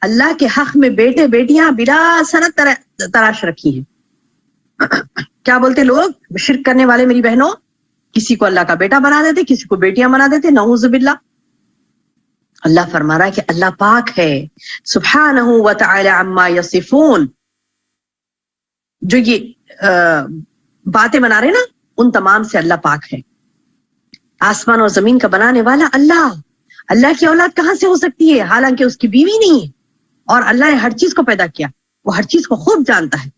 اللہ کے حق میں بیٹے بیٹیاں بلا سنت تراش رکھی ہیں. کیا بولتے لوگ شرک کرنے والے میری بہنوں؟ کسی کو اللہ کا بیٹا بنا دیتے, کسی کو بیٹیاں بنا دیتے, نعوذ باللہ. اللہ فرما رہا ہے کہ اللہ پاک ہے, سبحانہ و تعالی عما یصفون. جو یہ باتیں بنا رہے نا ان تمام سے اللہ پاک ہے. آسمان اور زمین کا بنانے والا اللہ. اللہ کی اولاد کہاں سے ہو سکتی ہے حالانکہ اس کی بیوی نہیں ہے, اور اللہ نے ہر چیز کو پیدا کیا, وہ ہر چیز کو خوب جانتا ہے.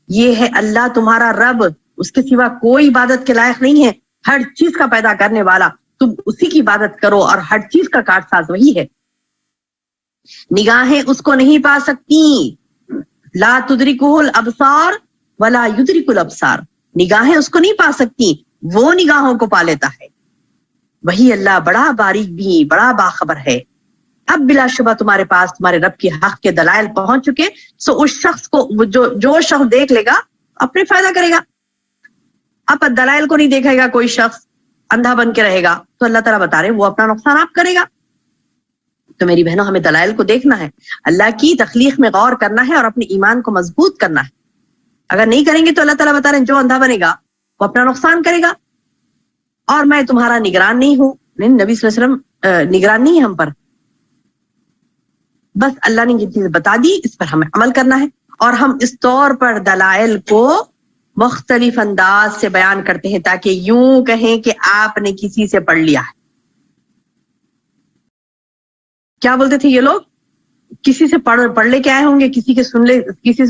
یہ ہے اللہ تمہارا رب, اس کے سوا کوئی عبادت کے لائق نہیں ہے, ہر چیز کا پیدا کرنے والا. تم اسی کی عبادت کرو اور ہر چیز کا کارٹ ساز وہی ہے. نگاہیں اس کو نہیں پا سکتی, لا تدرکہ الابصار ولا یدرک الابصار. نگاہیں اس کو نہیں پا سکتی, وہ نگاہوں کو پا لیتا ہے. وہی اللہ بڑا باریک بھی, بڑا باخبر ہے. اب بلا شبہ تمہارے پاس تمہارے رب کے حق کے دلائل پہنچ چکے, سو اس شخص کو جو شخص دیکھ لے گا اپنے فائدہ کرے گا. اب دلائل کو نہیں دیکھے گا کوئی شخص, اندھا بن کے رہے گا, تو اللہ تعالیٰ بتا رہے وہ اپنا نقصان آپ کرے گا. تو میری بہنوں ہمیں دلائل کو دیکھنا ہے, اللہ کی تخلیق میں غور کرنا ہے اور اپنے ایمان کو مضبوط کرنا ہے. اگر نہیں کریں گے تو اللہ تعالیٰ بتا رہے ہیں جو اندھا بنے گا وہ اپنا نقصان کرے گا, اور میں تمہارا نگران نہیں ہوں. نہیں, نبی صلی اللہ علیہ وسلم نگران نہیں ہے ہم پر, بس اللہ نے یہ چیز بتا دی, اس پر ہمیں عمل کرنا ہے. اور ہم اس طور پر دلائل کو مختلف انداز سے بیان کرتے ہیں تاکہ یوں کہیں کہ آپ نے کسی سے پڑھ لیا ہے. کیا بولتے تھے یہ لوگ, کسی سے پڑھ لے کے آئے ہوں گے, کسی سے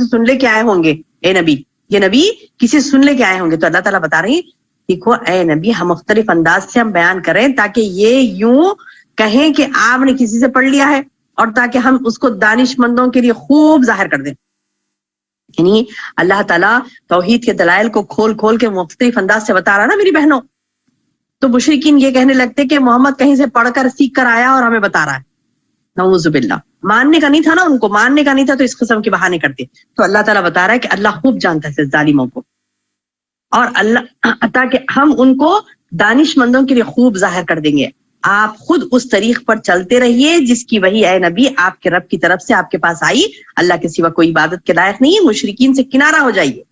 سن لے کے آئے ہوں گے. اے نبی, یہ نبی کسی سے سن لے کے آئے ہوں گے. تو اللہ تعالیٰ بتا رہے ہیں دیکھو اے نبی, ہم مختلف انداز سے ہم بیان کریں تاکہ یہ یوں کہیں کہ آپ نے کسی سے پڑھ لیا ہے, اور تاکہ ہم اس کو دانش مندوں کے لیے خوب ظاہر کر دیں. یعنی اللہ تعالیٰ توحید کے دلائل کو کھول کھول کے مختلف انداز سے بتا رہا نا میری بہنوں. تو مشرکین یہ کہنے لگتے کہ محمد کہیں سے پڑھ کر سیکھ کر آیا اور ہمیں بتا رہا ہے. نعوذ باللہ, ماننے کا نہیں تھا نا, ان کو ماننے کا نہیں تھا, تو اس قسم کے بہانے کرتے. تو اللہ تعالیٰ بتا رہا ہے کہ اللہ خوب جانتا ہے ظالموں کو, اور اللہ تاکہ ہم ان کو دانش مندوں کے لیے خوب ظاہر کر دیں گے. آپ خود اس طریق پر چلتے رہیے جس کی وہی اے نبی آپ کے رب کی طرف سے آپ کے پاس آئی. اللہ کے سوا کوئی عبادت کے لائق نہیں ہے. مشرکین سے کنارہ ہو جائیے,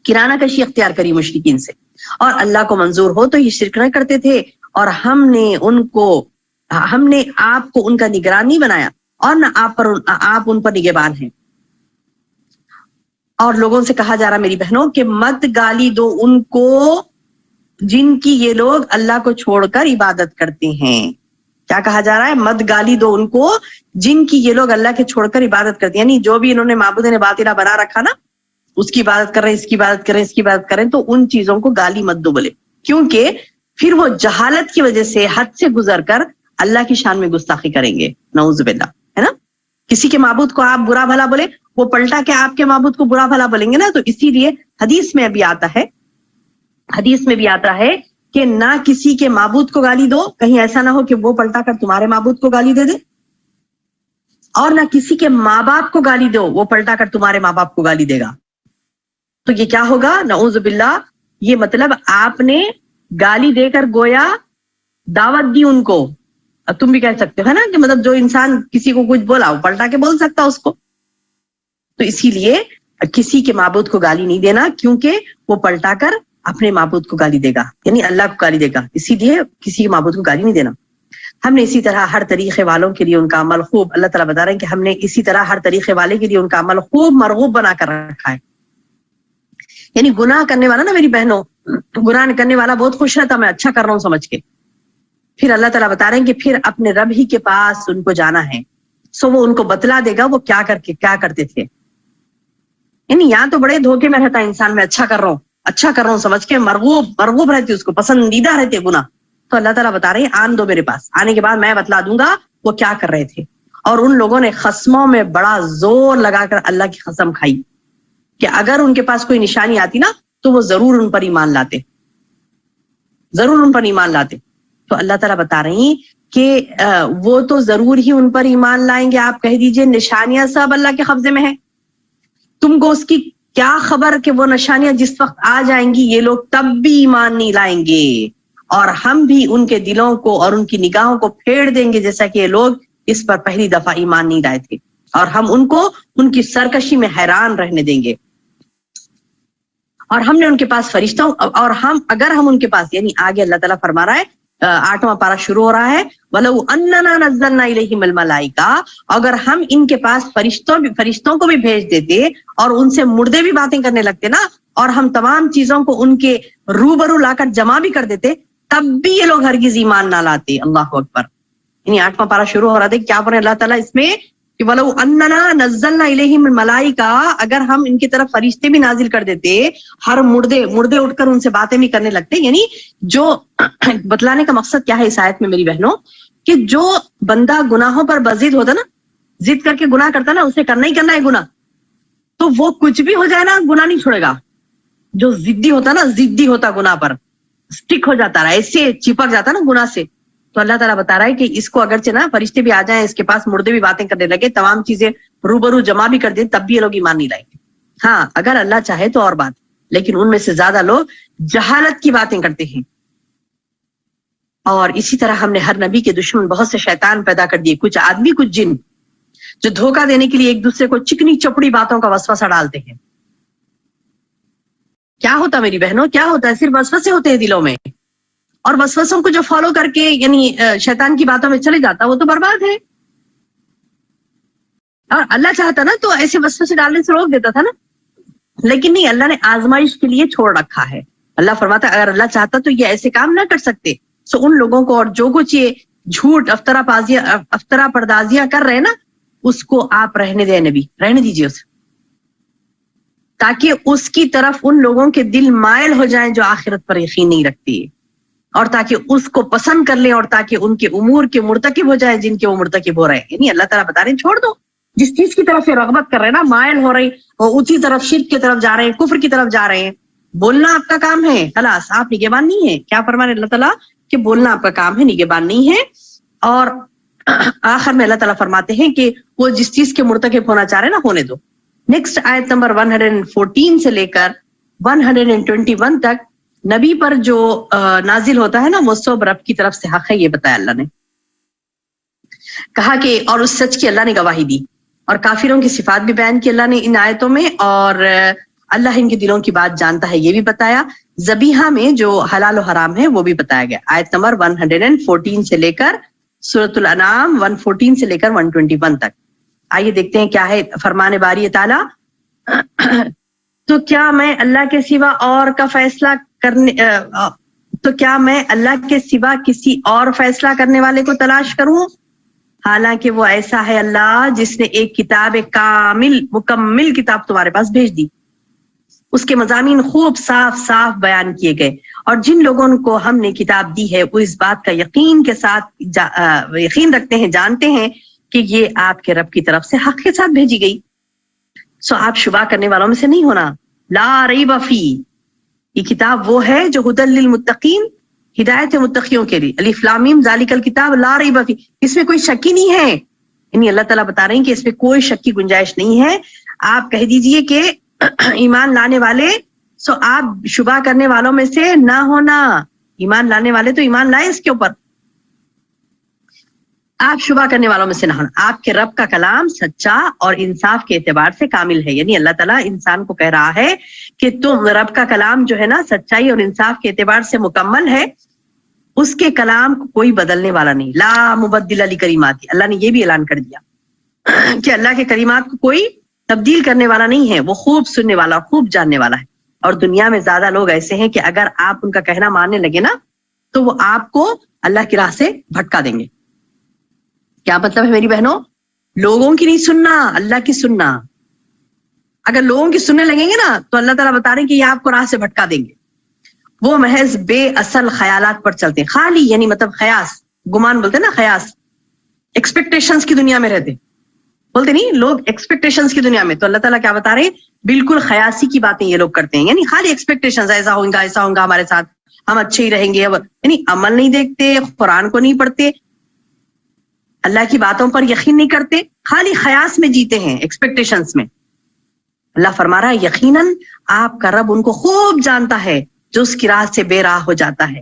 کنارہ کشی اختیار کریے مشرکین سے, اور اللہ کو منظور ہو تو یہ شرک نہ کرتے تھے. اور ہم نے آپ کو ان کا نگران نہیں بنایا, اور نہ آپ ان پر نگہبان ہیں. اور لوگوں سے کہا جا رہا میری بہنوں کہ مت گالی دو ان کو جن کی یہ لوگ اللہ کو چھوڑ کر عبادت کرتے ہیں. کیا کہا جا رہا ہے, مت گالی دو ان کو جن کی یہ لوگ اللہ کے چھوڑ کر عبادت کرتے ہیں. یعنی جو بھی انہوں نے معبود باطلہ بنا رکھا نا, اس کی عبادت کر رہے ہیں, اس کی عبادت کریں, اس کی عبادت کریں, تو ان چیزوں کو گالی مت دو بولے, کیونکہ پھر وہ جہالت کی وجہ سے حد سے گزر کر اللہ کی شان میں گستاخی کریں گے. نعوذ باللہ, ہے نا. کسی کے معبود کو آپ برا بھلا بولے, وہ پلٹا کے آپ کے معبود کو برا بھلا بولیں گے نا. تو اسی لیے حدیث میں بھی آتا ہے کہ نہ کسی کے معبود کو گالی دو, کہیں ایسا نہ ہو کہ وہ پلٹا کر تمہارے معبود کو گالی دے دے, اور نہ کسی کے ماں باپ کو گالی دو, وہ پلٹا کر تمہارے ماں باپ کو گالی دے گا. تو یہ کیا ہوگا, نعوذ باللہ, یہ مطلب آپ نے گالی دے کر گویا دعوت دی ان کو. تم بھی کہہ سکتے ہو, ہے نا, کہ مطلب جو انسان کسی کو کچھ بولا وہ پلٹا کے بول سکتا اس کو. تو اسی لیے کسی کے معبود کو گالی نہیں دینا, کیونکہ وہ پلٹا کر اپنے معبود کو گالی دے گا, یعنی اللہ کو گالی دے گا. اسی لیے کسی کے معبود کو گالی نہیں دینا. ہم نے اسی طرح ہر طریقے والوں کے لیے ان کا عمل خوب, اللہ تعالیٰ بتا رہے ہیں کہ ہم نے اسی طرح ہر طریقے والے کے لیے ان کا عمل خوب مرغوب بنا کر رکھا ہے. یعنی گناہ کرنے والا نا میری بہنوں, گناہ کرنے والا بہت خوش رہتا میں اچھا کر رہا ہوں سمجھ کے. پھر اللہ تعالیٰ بتا رہے ہیں کہ پھر اپنے رب ہی کے پاس ان کو جانا ہے, سو وہ ان کو بتلا دے گا وہ کیا کرتے تھے. یعنی یہاں تو بڑے دھوکے میں رہتا انسان, میں اچھا کر رہا ہوں سمجھ کے, مرغوب رہتی, اس کو پسندیدہ رہتے گناہ. تو اللہ تعالیٰ بتا رہے ہیں آن دو میرے پاس, آنے کے بعد میں بتلا دوں گا وہ کیا کر رہے تھے. اور ان لوگوں نے قسموں میں بڑا زور لگا کر اللہ کی قسم کھائی کہ اگر ان کے پاس کوئی نشانی آتی نا تو وہ ضرور ان پر ایمان لاتے. تو اللہ تعالیٰ بتا رہے ہیں کہ وہ تو ضرور ہی ان پر ایمان لائیں گے. آپ کہہ دیجئے نشانیاں سب اللہ کے قبضے میں ہیں, تم کو اس کی کیا خبر کہ وہ نشانیاں جس وقت آ جائیں گی یہ لوگ تب بھی ایمان نہیں لائیں گے, اور ہم بھی ان کے دلوں کو اور ان کی نگاہوں کو پھیڑ دیں گے جیسا کہ یہ لوگ اس پر پہلی دفعہ ایمان نہیں لائے تھے, اور ہم ان کو ان کی سرکشی میں حیران رہنے دیں گے. اور ہم نے ان کے پاس فرشتوں اور ہم اگر ہم ان کے پاس یعنی آگے اللہ تعالیٰ فرما رہا ہے 8واں پارہ شروع ہو رہا ہے وَلَوْ أَنَّنَا نَزَّلْنَا إِلَيْهِمُ الْمَلَائِكَةَ اگر ہم ان کے پاس فرشتوں کو بھی بھیج دیتے اور ان سے مردے بھی باتیں کرنے لگتے نا اور ہم تمام چیزوں کو ان کے روبرو لا کر جمع بھی کر دیتے تب بھی یہ لوگ ہرگز ایمان نہ لاتے. اللہ اکبر. یعنی 8واں پارہ شروع ہو رہا تھا کیا پڑھے اللہ تعالیٰ اس میں کہ وَلَوْ أَنَّنَا نَزَّلْنَا إِلَيْهِمُ الْمَلَائِكَةَ اگر ہم ان کی طرف فرشتے بھی نازل کر دیتے ہر مردے اٹھ کر ان سے باتیں بھی کرنے لگتے. یعنی جو بتلانے کا مقصد کیا ہے اس آیت میں میری بہنوں کہ جو بندہ گناہوں پر بزد ہوتا نا ضد کر کے گناہ کرتا نا اسے کرنا ہی کرنا ہے گناہ تو وہ کچھ بھی ہو جائے نا گناہ نہیں چھوڑے گا. جو ضدی ہوتا نا ضدی ہوتا گناہ پر سٹک ہو جاتا رہا ایسے چپک جاتا نا گناہ سے تو اللہ تعالیٰ بتا رہا ہے کہ اس کو اگرچہ نا فرشتے بھی آ جائیں اس کے پاس مردے بھی باتیں کرنے لگے تمام چیزیں روبرو جمع بھی کر دیں تب بھی یہ لوگ ایمان نہیں لائیں گے. ہاں اگر اللہ چاہے تو اور بات لیکن ان میں سے زیادہ لوگ جہالت کی باتیں کرتے ہیں. اور اسی طرح ہم نے ہر نبی کے دشمن بہت سے شیطان پیدا کر دیے کچھ آدمی کچھ جن جو دھوکہ دینے کے لیے ایک دوسرے کو چکنی چپڑی باتوں کا وسوسہ ڈالتے ہیں. کیا ہوتا میری بہنوں کیا ہوتا ہے صرف وسوسے ہوتے ہیں دلوں میں اور وسوسوں کو جو فالو کر کے یعنی شیطان کی باتوں میں چلے جاتا وہ تو برباد ہے. اور اللہ چاہتا نا تو ایسے وسوسے ڈالنے سے روک دیتا تھا نا لیکن نہیں اللہ نے آزمائش کے لیے چھوڑ رکھا ہے. اللہ فرماتا اگر اللہ چاہتا تو یہ ایسے کام نہ کر سکتے. سو ان لوگوں کو اور جو کچھ یہ جھوٹ افطرا پردازیاں کر رہے نا اس کو آپ رہنے دیں نبی رہنے دیجیے اسے تاکہ اس کی طرف ان لوگوں کے دل مائل ہو جائیں جو آخرت پر یقین نہیں رکھتی اور تاکہ اس کو پسند کر لیں اور تاکہ ان کے امور کے مرتکب ہو جائیں جن کے وہ مرتکب ہو رہے ہیں. یعنی اللہ تعالیٰ بتا رہے ہیں چھوڑ دو جس چیز کی طرف یہ رغبت کر رہے ہیں نا مائل ہو رہی اور اسی طرف شرک کی طرف جا رہے ہیں کفر کی طرف جا رہے ہیں بولنا آپ کا کام ہے خلاص آپ نگہبان نہیں ہے. کیا فرما رہے اللہ تعالیٰ کہ بولنا آپ کا کام ہے نگہبان نہیں ہے. اور آخر میں اللہ تعالیٰ فرماتے ہیں کہ وہ جس چیز کے مرتکب ہونا چاہ رہے ہیں نا ہونے دو. نیکسٹ آیت نمبر 114 سے لے کر 121 تک نبی پر جو نازل ہوتا ہے نا وہ سب رب کی طرف سے حق ہے یہ بتایا اللہ نے. کہا کہ اور اس سچ کی اللہ نے گواہی دی اور کافروں کی صفات بھی بیان کی اللہ نے ان آیتوں میں اور اللہ ان کے دلوں کی بات جانتا ہے یہ بھی بتایا. ذبیحہ میں جو حلال و حرام ہے وہ بھی بتایا گیا. آیت نمبر 114 سے لے کر سورۃ الانعام 114 سے لے کر 121 تک. آئیے دیکھتے ہیں کیا ہے فرمان باری تعالیٰ. تو کیا میں اللہ کے سوا اور کا فیصلہ کرنے تو کیا میں اللہ کے سوا کسی اور فیصلہ کرنے والے کو تلاش کروں حالانکہ وہ ایسا ہے اللہ جس نے ایک کتاب کامل مکمل کتاب تمہارے پاس بھیج دی. اس کے مضامین خوب صاف صاف بیان کیے گئے اور جن لوگوں کو ہم نے کتاب دی ہے وہ اس بات کا یقین کے ساتھ یقین رکھتے ہیں جانتے ہیں کہ یہ آپ کے رب کی طرف سے حق کے ساتھ بھیجی گئی. سو آپ شبہ کرنے والوں میں سے نہیں ہونا. لا ریب فی یہ کتاب وہ ہے جو ہدی للمتقین ہدایت متقیوں کے لیے الف لام میم ذالک الکتاب لا ریب فی اس میں کوئی شک ہی نہیں ہے. یعنی اللہ تعالیٰ بتا رہے ہیں کہ اس میں کوئی شک کی گنجائش نہیں ہے. آپ کہہ دیجئے کہ ایمان لانے والے سو آپ شبہ کرنے والوں میں سے نہ ہونا. ایمان لانے والے تو ایمان لائے اس کے اوپر آپ شبہ کرنے والوں میں سے نہ ہونا. آپ کے رب کا کلام سچا اور انصاف کے اعتبار سے کامل ہے. یعنی اللہ تعالیٰ انسان کو کہہ رہا ہے کہ تم رب کا کلام جو ہے نا سچائی اور انصاف کے اعتبار سے مکمل ہے. اس کے کلام کو کوئی بدلنے والا نہیں. لا مبدل لکلماتی اللہ نے یہ بھی اعلان کر دیا کہ اللہ کے کلمات کو کوئی تبدیل کرنے والا نہیں ہے. وہ خوب سننے والا خوب جاننے والا ہے. اور دنیا میں زیادہ لوگ ایسے ہیں کہ اگر آپ ان کا کہنا ماننے لگے نا تو وہ آپ کو اللہ کی راہ سے بھٹکا دیں گے. کیا مطلب ہے میری بہنوں؟ لوگوں کی نہیں سننا اللہ کی سننا. اگر لوگوں کی سننے لگیں گے نا تو اللہ تعالیٰ بتا رہے ہیں کہ یہ آپ کو راہ سے بھٹکا دیں گے. وہ محض بے اصل خیالات پر چلتے ہیں. خالی یعنی مطلب خیاس گمان بولتے نا خیاس ایکسپیکٹیشنز کی دنیا میں رہتے بولتے نہیں لوگ ایکسپیکٹیشنز کی دنیا میں. تو اللہ تعالیٰ کیا بتا رہے ہیں بالکل خیاسی کی باتیں یہ لوگ کرتے ہیں. یعنی خالی ایکسپیکٹیشنز ایسا ہوگا ہمارے ساتھ ہم اچھے ہی رہیں گے. یعنی عمل نہیں دیکھتے قرآن کو نہیں پڑھتے اللہ کی باتوں پر یقین نہیں کرتے خالی خیاس میں جیتے ہیں ایکسپیکٹیشنز میں. اللہ فرما رہا ہے یقیناً آپ کا رب ان کو خوب جانتا ہے جو اس کی راہ سے بے راہ ہو جاتا ہے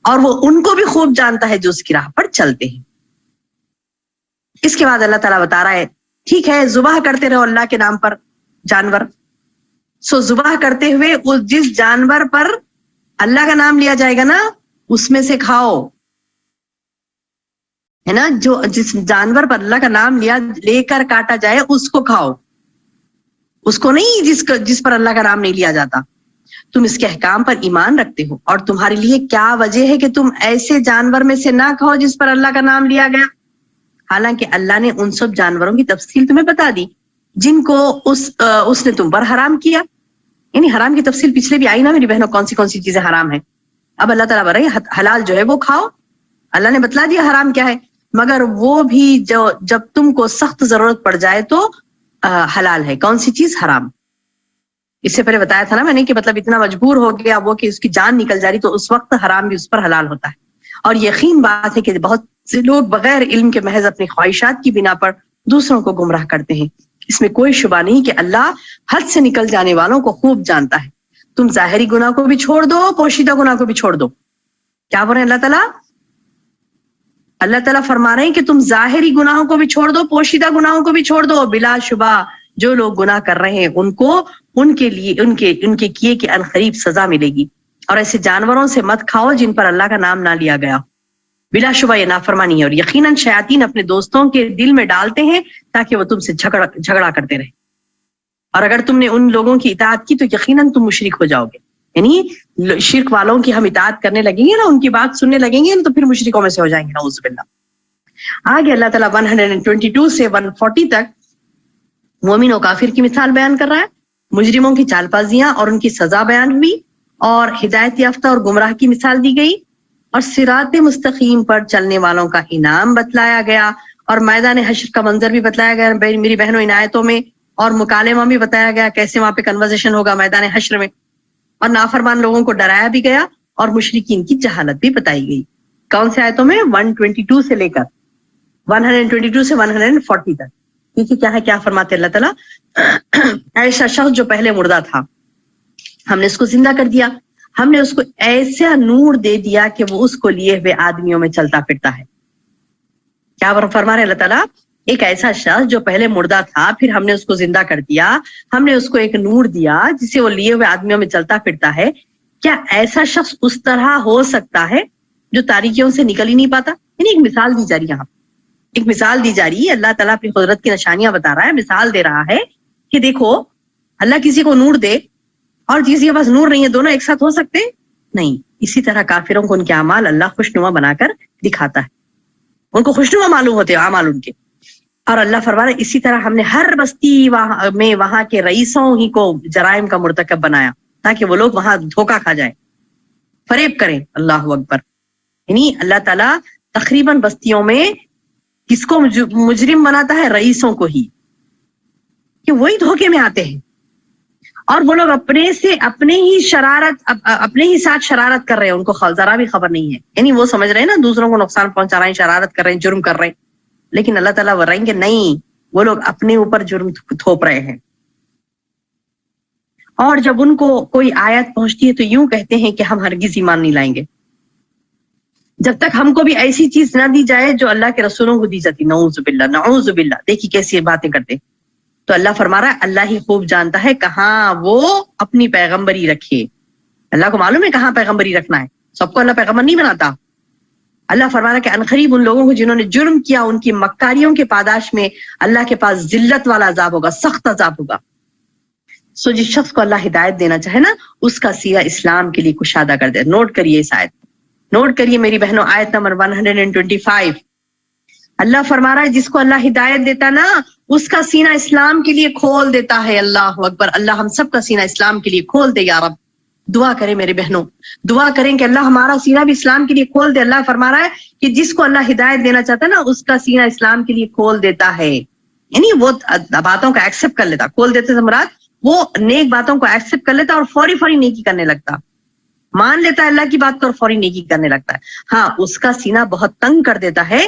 اور وہ ان کو بھی خوب جانتا ہے جو اس کی راہ پر چلتے ہیں. اس کے بعد اللہ تعالیٰ بتا رہا ہے ٹھیک ہے ذبح کرتے رہو اللہ کے نام پر جانور سو ذبح کرتے ہوئے جس جانور پر اللہ کا نام لیا جائے گا نا اس میں سے کھاؤ، ہے نا، جو جس جانور پر اللہ کا نام لے کر کاٹا جائے اس کو کھاؤ، اس کو نہیں جس پر اللہ کا نام نہیں لیا جاتا. تم اس کے احکام پر ایمان رکھتے ہو، اور تمہارے لیے کیا وجہ ہے کہ تم ایسے جانور میں سے نہ کھاؤ جس پر اللہ کا نام لیا گیا، حالانکہ اللہ نے ان سب جانوروں کی تفصیل تمہیں بتا دی جن کو اس نے تم پر حرام کیا. یعنی حرام کی تفصیل پچھلے بھی آئی نا میری بہنوں، کون سی چیزیں حرام ہیں. اب اللہ تعالیٰ بتائے حلال جو ہے وہ کھاؤ، اللہ نے بتلا دیا حرام کیا ہے، مگر وہ بھی جب تم کو سخت ضرورت پڑ جائے تو حلال ہے. کون سی چیز؟ حرام. اس سے پہلے بتایا تھا نا میں نے کہ مطلب اتنا مجبور ہو گیا وہ کہ اس کی جان نکل جا رہی تو اس وقت حرام بھی اس پر حلال ہوتا ہے. اور یقین بات ہے کہ بہت سے لوگ بغیر علم کے محض اپنی خواہشات کی بنا پر دوسروں کو گمراہ کرتے ہیں. اس میں کوئی شبہ نہیں کہ اللہ حد سے نکل جانے والوں کو خوب جانتا ہے. تم ظاہری گناہ کو بھی چھوڑ دو، پوشیدہ گناہ کو بھی چھوڑ دو. کیا بول رہے ہیں اللہ تعالیٰ فرما رہے ہیں کہ تم ظاہری گناہوں کو بھی چھوڑ دو، پوشیدہ گناہوں کو بھی چھوڑ دو. بلا شبہ جو لوگ گناہ کر رہے ہیں ان کو ان کے کیے کہ عنقریب سزا ملے گی. اور ایسے جانوروں سے مت کھاؤ جن پر اللہ کا نام نہ لیا گیا. بلا شبہ یہ نافرمانی ہے، اور یقیناً شیاطین اپنے دوستوں کے دل میں ڈالتے ہیں تاکہ وہ تم سے جھگڑا کرتے رہے. اور اگر تم نے ان لوگوں کی اطاعت کی تو یقیناً تم مشرک ہو جاؤ گے. یعنی شرک والوں کی ہم اطاعت کرنے لگیں گے نا، ان کی بات سننے لگیں گے تو پھر مشرکوں میں سے ہو جائیں گے، نعوذ باللہ. آگے اللہ تعالیٰ 122 سے 140 تک مومن و کافر کی مثال بیان کر رہا ہے. مجرموں کی چال بازیاں اور ان کی سزا بیان ہوئی، اور ہدایت یافتہ اور گمراہ کی مثال دی گئی، اور صراط مستقیم پر چلنے والوں کا انعام بتلایا گیا، اور میدان حشر کا منظر بھی بتلایا گیا میری بہنوں ان آیتوں میں، اور مکالمہ بھی بتایا گیا کیسے وہاں پہ کنورزیشن ہوگا میدان حشر میں. اور نافرمان لوگوں کو ڈرایا بھی گیا، اور مشرکین کی جہالت بھی بتائی گئی. کون سے آیتوں میں؟ 122 سے لے کر 122 سے 140 تک. دیکھیے کیا فرماتے اللہ تعالیٰ. ایسا شخص جو پہلے مردہ تھا ہم نے اس کو زندہ کر دیا، ہم نے اس کو ایسا نور دے دیا کہ وہ اس کو لیے ہوئے آدمیوں میں چلتا پھرتا ہے. کیا فرما رہے اللہ تعالیٰ؟ ایک ایسا شخص جو پہلے مردہ تھا پھر ہم نے اس کو زندہ کر دیا، ہم نے اس کو ایک نور دیا جسے وہ لیے ہوئے آدمیوں میں چلتا پھرتا ہے. کیا ایسا شخص اس طرح ہو سکتا ہے جو تاریکیوں سے نکل ہی نہیں پاتا؟ یعنی ایک مثال دی جا رہی ہے، یہاں ایک مثال دی جا رہی ہے. اللہ تعالیٰ اپنی قدرت کی نشانیاں بتا رہا ہے، مثال دے رہا ہے کہ دیکھو اللہ کسی کو نور دے اور کسی کے پاس نور نہیں ہے، دونوں ایک ساتھ ہو سکتے نہیں. اسی طرح کافروں کو ان کے اعمال اللہ خوشنما بنا کر دکھاتا ہے، ان کو خوشنما معلوم ہوتے ہیں اعمال ان کے. اور اللہ فرما رہا ہے اسی طرح ہم نے ہر بستی میں وہاں کے رئیسوں ہی کو جرائم کا مرتکب بنایا تاکہ وہ لوگ وہاں دھوکہ کھا جائیں، فریب کریں. اللہ اکبر. یعنی اللہ تعالیٰ تقریباً بستیوں میں کس کو مجرم بناتا ہے؟ رئیسوں کو ہی، کہ وہی دھوکے میں آتے ہیں، اور وہ لوگ اپنے ہی ساتھ شرارت کر رہے ہیں، ان کو ذرا بھی خبر نہیں ہے. یعنی وہ سمجھ رہے ہیں نا دوسروں کو نقصان پہنچا رہے ہیں، شرارت کر رہے ہیں، جرم کر رہے ہیں، لیکن اللہ تعالیٰ بتائیں گے نہیں، وہ لوگ اپنے اوپر جرم تھوپ رہے ہیں. اور جب ان کو کوئی آیت پہنچتی ہے تو یوں کہتے ہیں کہ ہم ہرگز ایمان نہیں لائیں گے جب تک ہم کو بھی ایسی چیز نہ دی جائے جو اللہ کے رسولوں کو دی جاتی. نعوذ باللہ نعوذ باللہ. دیکھیے کیسی باتیں کرتے. تو اللہ فرما رہا ہے اللہ ہی خوب جانتا ہے کہاں وہ اپنی پیغمبری رکھے. اللہ کو معلوم ہے کہاں پیغمبری رکھنا ہے، سب کو اللہ پیغمبر نہیں بناتا. اللہ فرما رہا ہے کہ عنقریب ان لوگوں کو جنہوں نے جرم کیا ان کی مکاریوں کے پاداش میں اللہ کے پاس ذلت والا عذاب ہوگا، سخت عذاب ہوگا. سو جس شخص کو اللہ ہدایت دینا چاہے نا اس کا سینہ اسلام کے لیے کشادہ کر دے. نوٹ کریے اس آیت، نوٹ کریے میری بہنوں، آیت نمبر 125. اللہ فرما رہا ہے جس کو اللہ ہدایت دیتا نا اس کا سینہ اسلام کے لیے کھول دیتا ہے. اللہ اکبر. اللہ ہم سب کا سینہ اسلام کے لیے کھول دے یا رب. دعا کریں میرے بہنوں، دعا کریں کہ اللہ ہمارا سینہ بھی اسلام کے لیے کھول دے. اللہ فرما رہا ہے کہ جس کو اللہ ہدایت دینا چاہتا ہے نا اس کا سینہ اسلام کے لیے کھول دیتا ہے. یعنی وہ باتوں کا ایکسپٹ کر لیتا. کھول دیتے سے مراد وہ نیک باتوں کو ایکسپٹ کر لیتا اور فوری نیکی کرنے لگتا، مان لیتا ہے اللہ کی بات کو اور فوری نیکی کرنے لگتا ہے. ہاں اس کا سینہ بہت تنگ کر دیتا ہے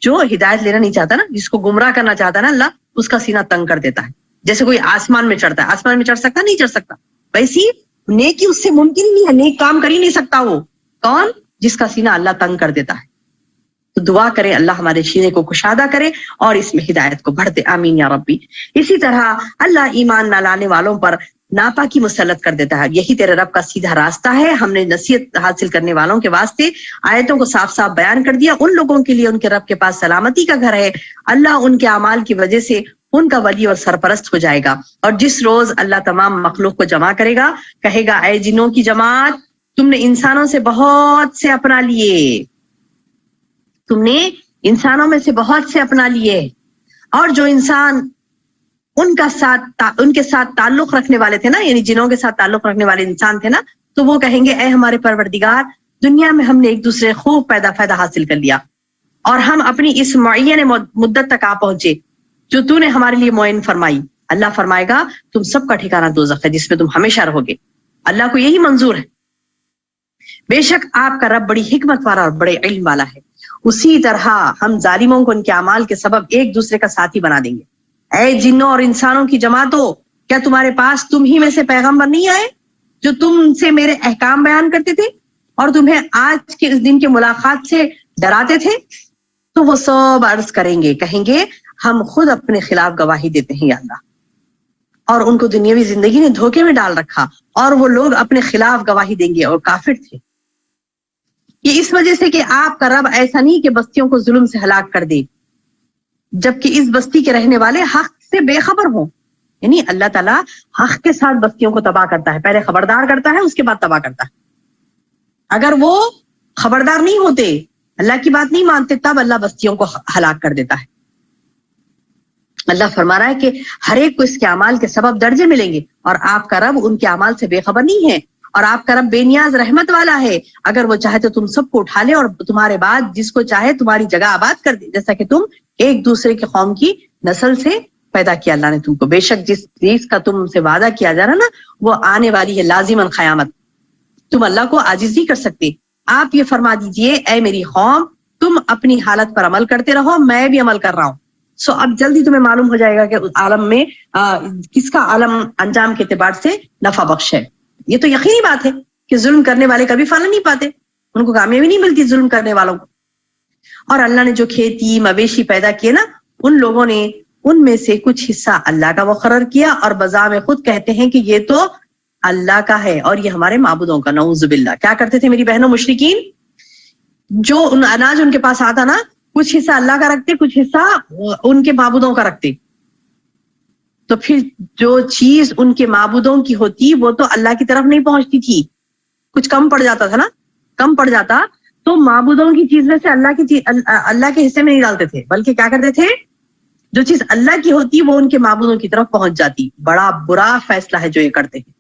جو ہدایت لینا نہیں چاہتا نا، جس کو گمراہ کرنا چاہتا ہے نا اللہ، اس کا سینہ تنگ کر دیتا ہے. جیسے کوئی آسمان میں چڑھتا ہے، آسمان میں چڑھ سکتا نہیں چڑھ سکتا، ویسی نیکی اس سے ممکن ہی نہیں ہے، نیک کام کر ہی نہیں سکتا. وہ کون؟ جس کا سینہ اللہ تنگ کر دیتا ہے. تو دعا کریں اللہ ہمارے سینے کو کشادہ کرے اور اس میں ہدایت کو بڑھ دے. آمین یا ربی. اسی طرح اللہ ایمان نہ لانے والوں پر ناپاکی مسلط کر دیتا ہے. یہی تیرے رب کا سیدھا راستہ ہے. ہم نے نصیحت حاصل کرنے والوں کے واسطے آیتوں کو صاف صاف بیان کر دیا. ان لوگوں کے لیے ان کے رب کے پاس سلامتی کا گھر ہے. اللہ ان کے اعمال کی وجہ سے ان کا ولی اور سرپرست ہو جائے گا. اور جس روز اللہ تمام مخلوق کو جمع کرے گا, کہے گا اے جنوں کی جماعت, تم نے انسانوں سے بہت سے اپنا لیے, تم نے انسانوں میں سے بہت سے اپنا لیے, اور جو انسان ان کے ساتھ تعلق رکھنے والے تھے نا, یعنی جنوں کے ساتھ تعلق رکھنے والے انسان تھے نا, تو وہ کہیں گے اے ہمارے پروردگار, دنیا میں ہم نے ایک دوسرے خوب فائدہ حاصل کر لیا, اور ہم اپنی اس معین مدت تک آ پہنچے جو تو نے ہمارے لیے معین فرمائی. اللہ فرمائے گا تم سب کا ٹھکانہ دوزخ ہے جس میں تم ہمیشہ رہو گے. اللہ کو یہی منظور ہے. بے شک آپ کا رب بڑی حکمت والا اور بڑے علم والا ہے. اسی طرح ہم ظالموں کو ان کے اعمال کے سبب ایک دوسرے کا ساتھی بنا دیں گے. اے جنوں اور انسانوں کی جماعتوں, کیا تمہارے پاس تم ہی میں سے پیغمبر نہیں آئے جو تم سے میرے احکام بیان کرتے تھے اور تمہیں آج کے اس دن کے ملاقات سے ڈراتے تھے؟ تو وہ سب عرض کریں گے, کہیں گے ہم خود اپنے خلاف گواہی دیتے ہیں یا اللہ. اور ان کو دنیاوی زندگی نے دھوکے میں ڈال رکھا اور وہ لوگ اپنے خلاف گواہی دیں گے اور کافر تھے. یہ اس وجہ سے کہ آپ کا رب ایسا نہیں کہ بستیوں کو ظلم سے ہلاک کر دے جبکہ اس بستی کے رہنے والے حق سے بے خبر ہوں. یعنی اللہ تعالیٰ حق کے ساتھ بستیوں کو تباہ کرتا ہے, پہلے خبردار کرتا ہے اس کے بعد تباہ کرتا ہے. اگر وہ خبردار نہیں ہوتے, اللہ کی بات نہیں مانتے, تب اللہ بستیوں کو ہلاک کر دیتا ہے. اللہ فرما رہا ہے کہ ہر ایک کو اس کے اعمال کے سبب درجے ملیں گے اور آپ کا رب ان کے اعمال سے بے خبر نہیں ہے, اور آپ کا رب بے نیاز رحمت والا ہے. اگر وہ چاہے تو تم سب کو اٹھا لے اور تمہارے بعد جس کو چاہے تمہاری جگہ آباد کر دے, جیسا کہ تم ایک دوسرے کے قوم کی نسل سے پیدا کیا اللہ نے تم کو. بے شک جس چیز کا تم سے وعدہ کیا جا رہا نا وہ آنے والی ہے لازماً قیامت. تم اللہ کو عاجز نہیں کر سکتے. آپ یہ فرما دیجئے اے میری قوم, تم اپنی حالت پر عمل کرتے رہو, میں بھی عمل کر رہا ہوں. سو اب جلدی تمہیں معلوم ہو جائے گا کہ عالم میں کس کا عالم انجام کے اعتبار سے نفع بخش ہے. یہ تو یقینی بات ہے کہ ظلم کرنے والے کبھی پھل نہیں پاتے, ان کو کامیابی نہیں ملتی ظلم کرنے والوں کو. اور اللہ نے جو کھیتی مویشی پیدا کیے نا, ان لوگوں نے ان میں سے کچھ حصہ اللہ کا مقرر کیا اور بذا میں خود کہتے ہیں کہ یہ تو اللہ کا ہے اور یہ ہمارے معبودوں کا. نعوذ باللہ. کیا کرتے تھے میری بہنوں مشرکین, جو اناج ان کے پاس آتا نا, کچھ حصہ اللہ کا رکھتے, کچھ حصہ ان کے معبودوں کا رکھتے. تو پھر جو چیز ان کے معبودوں کی ہوتی وہ تو اللہ کی طرف نہیں پہنچتی تھی, کچھ کم پڑ جاتا تھا نا, کم پڑ جاتا تو معبودوں کی چیز میں سے اللہ کے حصے میں نہیں ڈالتے تھے, بلکہ کیا کرتے تھے, جو چیز اللہ کی ہوتی وہ ان کے معبودوں کی طرف پہنچ جاتی. بڑا برا فیصلہ ہے جو یہ کرتے ہیں.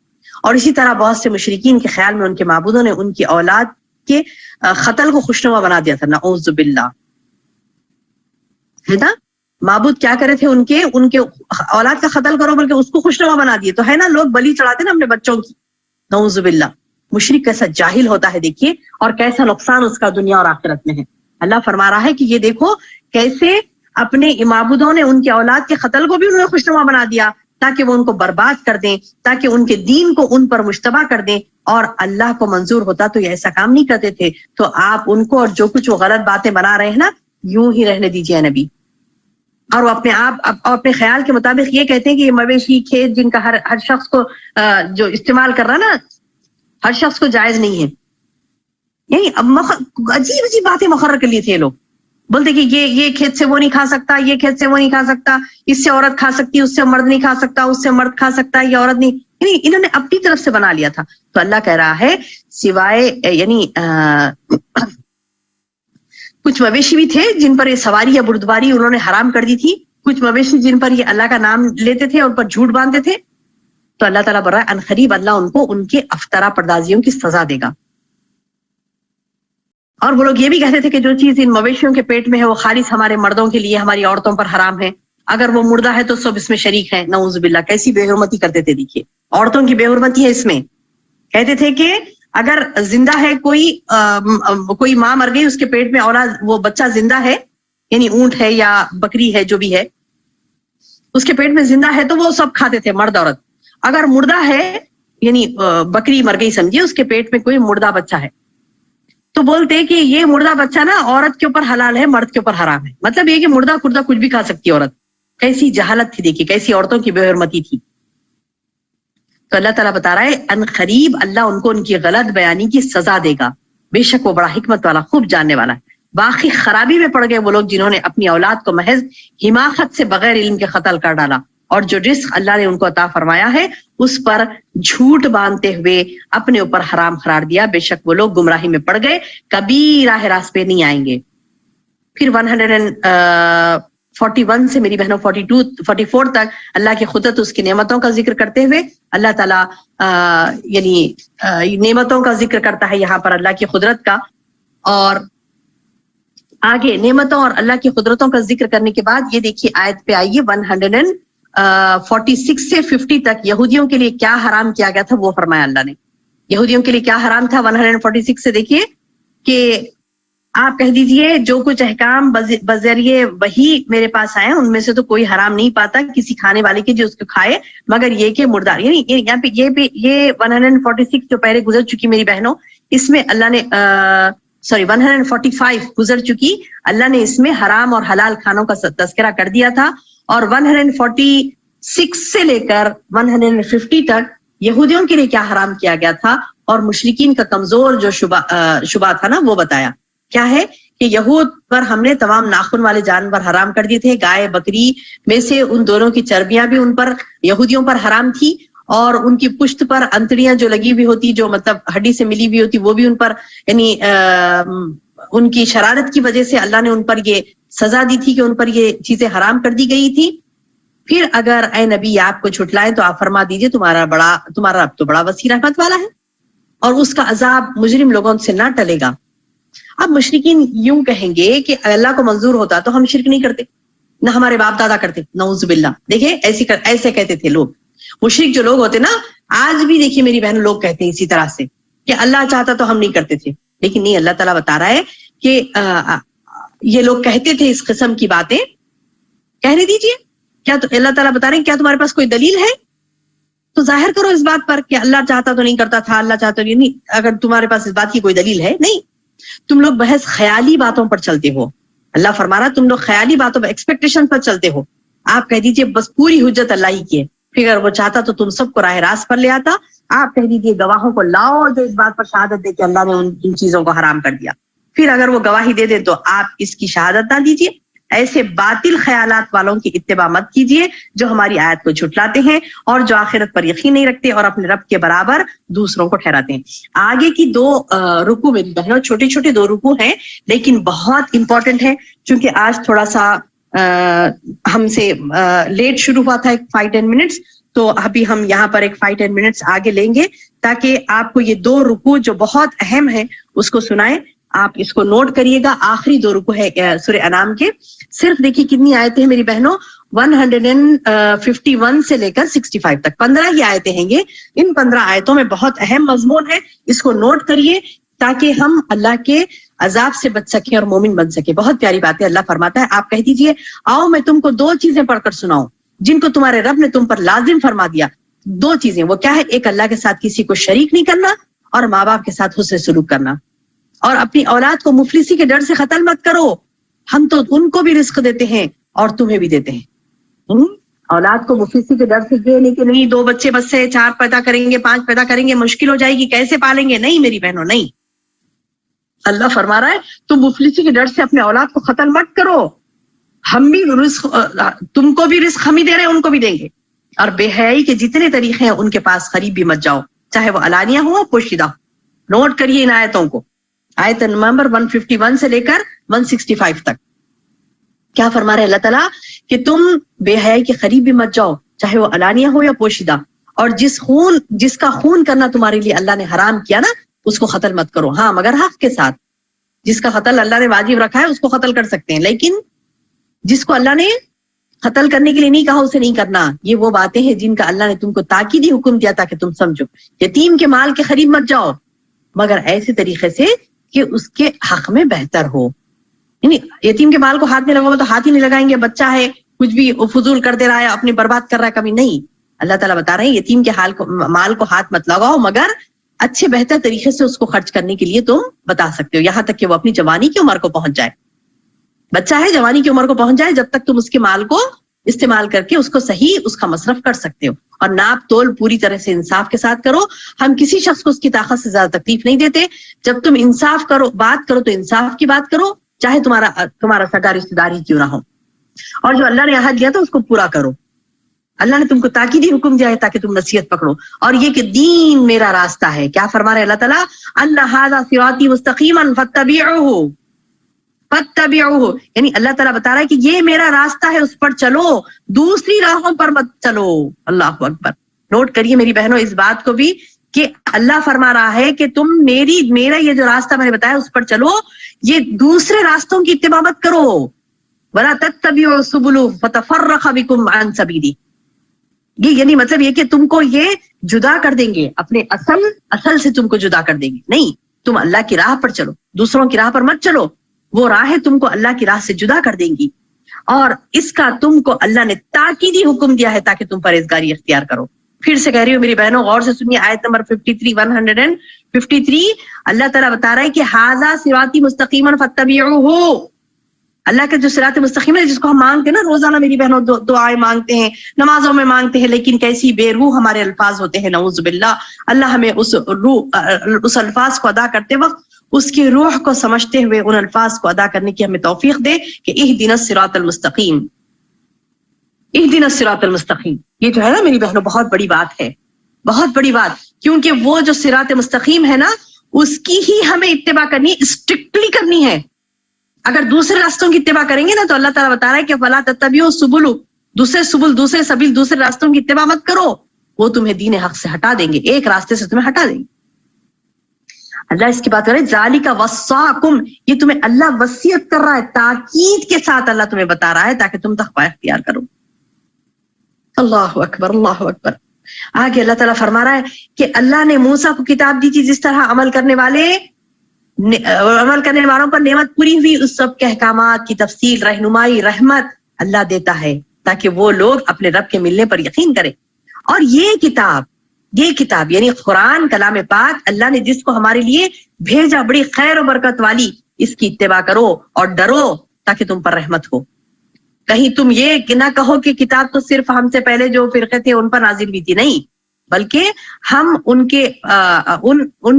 اور اسی طرح بہت سے مشرکین کے خیال میں ان کے معبودوں نے ان کی اولاد کے قتل کو خوشنما بنا دیا تھا. نعوذ باللہ. ہے نا, معبود کیا کرے تھے ان کے اولاد کا قتل کرو بلکہ اس کو خوشنما بنا دیے. تو ہے نا, لوگ بلی چڑھاتے نا اپنے بچوں کی. نعوذ باللہ. مشرک کیسا جاہل ہوتا ہے دیکھیے, اور کیسا نقصان اس کا دنیا اور آخرت میں ہے. اللہ فرما رہا ہے کہ یہ دیکھو کیسے اپنے معبودوں نے ان کے اولاد کے قتل کو بھی انہوں نے خوشنما بنا دیا تاکہ وہ ان کو برباد کر دیں, تاکہ ان کے دین کو ان پر مشتبہ کر دیں. اور اللہ کو منظور ہوتا تو یہ ایسا کام نہیں کرتے تھے. تو آپ ان کو اور جو کچھ وہ غلط باتیں بنا رہے ہیں نا, یوں ہی رہنے دیجیے نبی. اور وہ اپنے خیال کے مطابق یہ کہتے ہیں کہ یہ مویشی کھیت جن کا ہر شخص کو جو استعمال کر رہا نا, ہر شخص کو جائز نہیں ہے. یعنی عجیب عجیب باتیں مقرر کر لیے تھے لوگ. بولتے کہ یہ کھیت سے وہ نہیں کھا سکتا, یہ کھیت سے وہ نہیں کھا سکتا, اس سے عورت کھا سکتی, اس سے مرد نہیں کھا سکتا, اس سے مرد کھا سکتا, یہ عورت نہیں. یعنی انہوں نے اپنی طرف سے بنا لیا تھا. تو اللہ کہہ رہا ہے سوائے یعنی کچھ مویشی بھی تھے جن پر یہ سواری یا بردباری انہوں نے حرام کر دی تھی, کچھ مویشی جن پر یہ اللہ کا نام لیتے تھے اور پر جھوٹ باندھتے تھے. تو اللہ تعالیٰ بر ان قریب اللہ ان کو ان کے افطرا پردازیوں کی سزا دے گا. اور وہ لوگ یہ بھی کہتے تھے کہ جو چیز ان مویشیوں کے پیٹ میں ہے وہ خالص ہمارے مردوں کے لیے, ہماری عورتوں پر حرام ہے. اگر وہ مردہ ہے تو سب اس میں شریک ہیں. نعوذ باللہ. کیسی بے حرمتی کرتے تھے دیکھیے, عورتوں کی بے حرمتی ہے اس میں. کہتے تھے کہ اگر زندہ ہے کوئی ماں مر گئی, اس کے پیٹ میں اولاد, وہ بچہ زندہ ہے, یعنی اونٹ ہے یا بکری ہے جو بھی ہے, اس کے پیٹ میں زندہ ہے تو وہ سب کھاتے تھے مرد عورت. اگر مردہ ہے یعنی بکری مر گئی سمجھیے, اس کے پیٹ میں کوئی مردہ بچہ ہے, تو بولتے کہ یہ مردہ بچہ نا عورت کے اوپر حلال ہے, مرد کے اوپر حرام ہے. مطلب یہ کہ مردہ کردہ کچھ بھی کھا سکتی عورت. کیسی جہالت تھی دیکھیے, کیسی عورتوں کی بے حرمتی تھی. تو اللہ تعالیٰ بتا رہا ہے ان قریب اللہ ان کو ان کی غلط بیانی کی سزا دے گا، بے شک وہ بڑا حکمت والا خوب جاننے والا ہے۔ باقی خرابی میں پڑ گئے وہ لوگ جنہوں نے اپنی اولاد کو محض حماقت سے بغیر علم کے قتل کر ڈالا، اور جو رزق اللہ نے ان کو عطا فرمایا ہے اس پر جھوٹ باندھتے ہوئے اپنے اوپر حرام قرار دیا، بے شک وہ لوگ گمراہی میں پڑ گئے، کبھی راہ راست پہ نہیں آئیں گے۔ پھر 141 سے میری بہنوں 44 تک اللہ کی قدرت، اس کی نعمتوں کا ذکر کرتے ہوئے اللہ تعالیٰ یعنی نعمتوں کا ذکر کرتا ہے یہاں پر اللہ کی قدرت کا، اور آگے نعمتوں اور اللہ کی قدرتوں کا ذکر کرنے کے بعد یہ دیکھیے آیت پہ آئیے 146 سے 50 تک یہودیوں کے لیے کیا حرام کیا گیا تھا وہ فرمایا اللہ نے۔ یہودیوں کے لیے کیا حرام تھا 146 سے دیکھیے کہ آپ کہہ دیجئے جو کچھ احکام بذریعے وہی میرے پاس آئے ان میں سے تو کوئی حرام نہیں پاتا کسی کھانے والے کی جو اس کو کھائے، مگر یہ کہ مردار، یعنی یہاں پہ یہ 146 جو پہلے گزر چکی میری بہنوں، اس میں اللہ نے 145 گزر چکی، اللہ نے اس میں حرام اور حلال کھانوں کا تذکرہ کر دیا تھا، اور 146 سے لے کر 150 تک یہودیوں کے لیے کیا حرام کیا گیا تھا، اور مشرکین کا کمزور جو شبہ تھا نا وہ بتایا۔ کیا ہے کہ یہود پر ہم نے تمام ناخن والے جانور حرام کر دیے تھے، گائے بکری میں سے ان دونوں کی چربیاں بھی ان پر یہودیوں پر حرام تھی، اور ان کی پشت پر انتڑیاں جو لگی ہوئی ہوتی جو مطلب ہڈی سے ملی ہوئی ہوتی وہ بھی ان پر، یعنی ان کی شرارت کی وجہ سے اللہ نے ان پر یہ سزا دی تھی کہ ان پر یہ چیزیں حرام کر دی گئی تھی۔ پھر اگر اے نبی آپ کو چھٹلائیں تو آپ فرما دیجئے تمہارا رب تو بڑا وسیع رحمت والا ہے، اور اس کا عذاب مجرم لوگوں سے نہ ٹلے گا۔ اب مشرکین یوں کہیں گے کہ اللہ کو منظور ہوتا تو ہم شرک نہیں کرتے، نہ ہمارے باپ دادا کرتے، نعوذ باللہ۔ دیکھیں ایسے کہتے تھے لوگ، مشرک جو لوگ ہوتے نا، آج بھی دیکھیے میری بہن لوگ کہتے ہیں اسی طرح سے کہ اللہ چاہتا تو ہم نہیں کرتے تھے، لیکن نہیں، اللہ تعالیٰ بتا رہا ہے کہ یہ لوگ کہتے تھے اس قسم کی باتیں، کہنے دیجئے۔ کیا تو اللہ تعالیٰ بتا رہے ہیں کیا تمہارے پاس کوئی دلیل ہے تو ظاہر کرو اس بات پر کہ اللہ چاہتا تو نہیں کرتا تھا، اللہ چاہتا نہیں۔ اگر تمہارے پاس اس بات کی کوئی دلیل ہے نہیں، تم لوگ بحث خیالی باتوں پر چلتے ہو۔ اللہ فرما رہا تم لوگ خیالی باتوں پر، ایکسپیکٹیشن پر چلتے ہو۔ آپ کہہ دیجئے بس پوری حجت اللہ ہی کی ہے، پھر اگر وہ چاہتا تو تم سب کو راہ راست پر لے آتا۔ آپ کہہ دیجئے گواہوں کو لاؤ جو اس بات پر شہادت دے کہ اللہ نے ان چیزوں کو حرام کر دیا، پھر اگر وہ گواہی دے دیں تو آپ اس کی شہادت نہ دیجئے۔ ایسے باطل خیالات والوں کی اتباع مت کیجئے جو ہماری آیت کو جھٹلاتے ہیں اور جو آخرت پر یقین نہیں رکھتے اور اپنے رب کے برابر دوسروں کو ٹھہراتے ہیں۔ آگے کی 2 رکوع میری بہنوں، چھوٹے چھوٹے 2 رکوع ہیں لیکن بہت امپورٹنٹ ہیں، چونکہ آج تھوڑا سا ہم سے لیٹ شروع ہوا تھا 5-10 منٹس، تو ابھی ہم یہاں پر ایک 5-10 منٹس آگے لیں گے تاکہ آپ کو یہ 2 رکوع جو بہت اہم ہیں اس کو سنائیں۔ آپ اس کو نوٹ کریے گا، آخری 2 رکوع ہے سورہ انعام کے۔ صرف دیکھیے کتنی آیتیں ہیں میری بہنوں، 151 سے لے کر 65 تک 15 ہی آیتیں ہیں یہ۔ ان 15 آیتوں میں بہت اہم مضمون ہے، اس کو نوٹ کریے تاکہ ہم اللہ کے عذاب سے بچ سکیں اور مومن بن سکیں۔ بہت پیاری باتیں اللہ فرماتا ہے، آپ کہہ دیجئے آؤ میں تم کو 2 چیزیں پڑھ کر سناؤں جن کو تمہارے رب نے تم پر لازم فرما دیا۔ 2 چیزیں، وہ کیا ہے؟ ایک اللہ کے ساتھ کسی کو شریک نہیں کرنا، اور ماں باپ کے ساتھ حسن سلوک کرنا، اور اپنی اولاد کو مفلسی کے ڈر سے قتل مت کرو۔ ہم تو ان کو بھی رزق دیتے ہیں اور تمہیں بھی دیتے ہیں۔ اولاد کو مفلسی کے ڈر سے یہ نہیں کہ نہیں 2 بچے بس سے 4 پیدا کریں گے 5 پیدا کریں گے مشکل ہو جائے گی کیسے پالیں گے، نہیں میری بہنوں نہیں۔ اللہ فرما رہا ہے تم مفلسی کے ڈر سے اپنے اولاد کو قتل مت کرو، ہم بھی رزق، تم کو بھی رزق ہم ہی دے رہے ہیں ان کو بھی دیں گے، اور بے حیائی کے جتنے طریقے ہیں ان کے پاس قریب بھی مت جاؤ، چاہے وہ علانیہ ہو پوشیدہ۔ نوٹ کریے ان آیتوں کو، آیت نمبر 151 سے لے کر 165 تک کیا فرما رہے اللہ تعالیٰ کہ تم بے حیائی کے قریب بھی مت جاؤ، چاہے وہ علانیہ ہو یا پوشیدہ، اور جس کا خون کرنا تمہارے لیے اللہ نے حرام کیا نا اس کو قتل مت کرو، ہاں مگر حق کے ساتھ۔ جس کا قتل اللہ نے واجب رکھا ہے اس کو قتل کر سکتے ہیں، لیکن جس کو اللہ نے قتل کرنے کے لیے نہیں کہا اسے نہیں کرنا۔ یہ وہ باتیں ہیں جن کا اللہ نے تم کو تاکیدی حکم دیا تاکہ تم سمجھو۔ یتیم کے مال کے قریب مت جاؤ مگر ایسے طریقے سے کہ اس کے حق میں بہتر ہو، یعنی یتیم کے مال کو ہاتھ میں لگاؤ تو ہاتھ ہی نہیں لگائیں گے، بچہ ہے کچھ بھی فضول کر دے رہا ہے اپنی برباد کر رہا ہے، کبھی نہیں۔ اللہ تعالیٰ بتا رہے ہیں یتیم کے مال کو ہاتھ مت لگاؤ مگر اچھے بہتر طریقے سے اس کو خرچ کرنے کے لیے تم بتا سکتے ہو، یہاں تک کہ وہ اپنی جوانی کی عمر کو پہنچ جائے۔ بچہ ہے جوانی کی عمر کو پہنچ جائے، جب تک تم اس کے مال کو استعمال کر کے اس کو صحیح اس کا مصرف کر سکتے ہو. اور ناپ تول پوری طرح سے انصاف کے ساتھ کرو. ہم کسی شخص کو اس کی طاقت سے زیادہ تکلیف نہیں دیتے. جب تم انصاف کرو, بات کرو تو انصاف کی بات کرو, چاہے تمہارا سگا رشتہ دار ہی کیوں نہ ہو. اور جو اللہ نے عہد دیا تھا اس کو پورا کرو. اللہ نے تم کو تاکیدی حکم دیا ہے تاکہ تم نصیحت پکڑو. اور یہ کہ دین میرا راستہ ہے. کیا فرما رہے اللہ تعالیٰ؟ ان ھذا صراطی مستقیما فاتبعوہ فاتبعوہ, یعنی اللہ تعالیٰ بتا رہا ہے کہ یہ میرا راستہ ہے, اس پر چلو, دوسری راہوں پر مت چلو. اللہ اکبر. نوٹ کریے میری بہنوں اس بات کو بھی کہ اللہ فرما رہا ہے کہ تم میرا یہ جو راستہ میں نے بتایا اس پر چلو, یہ دوسرے راستوں کی اتباع مت کرو. ولا تتبعوا السبل فتفرق بكم عن سبیلی. یہ یعنی مطلب یہ کہ تم کو یہ جدا کر دیں گے, اپنے اصل سے تم کو جدا کر دیں گے. نہیں, تم اللہ کی راہ پر چلو, دوسروں کی راہ پر مت چلو. وہ راہیں تم کو اللہ کی راہ سے جدا کر دیں گی. اور اس کا تم کو اللہ نے تاکیدی حکم دیا ہے تاکہ تم پرہیزگاری اختیار کرو. پھر سے کہہ رہی ہوں میری بہنوں, غور سے سنیے آیت نمبر 153. اللہ تعالیٰ بتا رہا ہے کہ ھذا صراطی مستقیما فاتبعوہ. اللہ کا جو صراط مستقیم ہے جس کو ہم مانگتے ہیں نا روزانہ میری بہنوں, دعائیں مانگتے ہیں, نمازوں میں مانگتے ہیں, لیکن کیسی بے روح ہمارے الفاظ ہوتے ہیں, نعوذ باللہ. اللہ ہمیں اس الفاظ کو ادا کرتے وقت اس کی روح کو سمجھتے ہوئے ان الفاظ کو ادا کرنے کی ہمیں توفیق دے کہ اہدنا الصراط المستقیم, اہدنا الصراط المستقیم. یہ جو ہے نا میری بہنوں بہت بڑی بات ہے, بہت بڑی بات, کیونکہ وہ جو صراط مستقیم ہے نا اس کی ہی ہمیں اتباع کرنی, اسٹرکٹلی کرنی ہے. اگر دوسرے راستوں کی اتباع کریں گے نا تو اللہ تعالیٰ بتا رہا ہے کہ فلا تتبعوا السبل, دوسرے سبیل, دوسرے راستوں کی اتباع مت کرو, وہ تمہیں دین حق سے ہٹا دیں گے, ایک راستے سے تمہیں ہٹا دیں گے. اللہ اس کی بات کر رہے ہیں ذالک وصاکم, یہ تمہیں اللہ وصیت کر رہا ہے, تاکید کے ساتھ اللہ تمہیں بتا رہا ہے تاکہ تم تقوی اختیار کرو. اللہ اکبر, اللہ اکبر. آگے اللہ تعالیٰ فرما رہا ہے کہ اللہ نے موسیٰ کو کتاب دی تھی جس طرح عمل کرنے والوں پر نعمت پوری ہوئی, اس سب کے احکامات کی تفصیل, رہنمائی, رحمت اللہ دیتا ہے تاکہ وہ لوگ اپنے رب کے ملنے پر یقین کریں. اور یہ کتاب یعنی قرآن کلام پاک اللہ نے جس کو ہمارے لیے بھیجا, بڑی خیر و برکت والی, اس کی اتباع کرو اور ڈرو تاکہ تم پر رحمت ہو. کہیں تم یہ نہ کہو کہ کتاب تو صرف ہم سے پہلے جو فرقے تھے ان پر نازل ہوئی تھی, نہیں, بلکہ ہم ان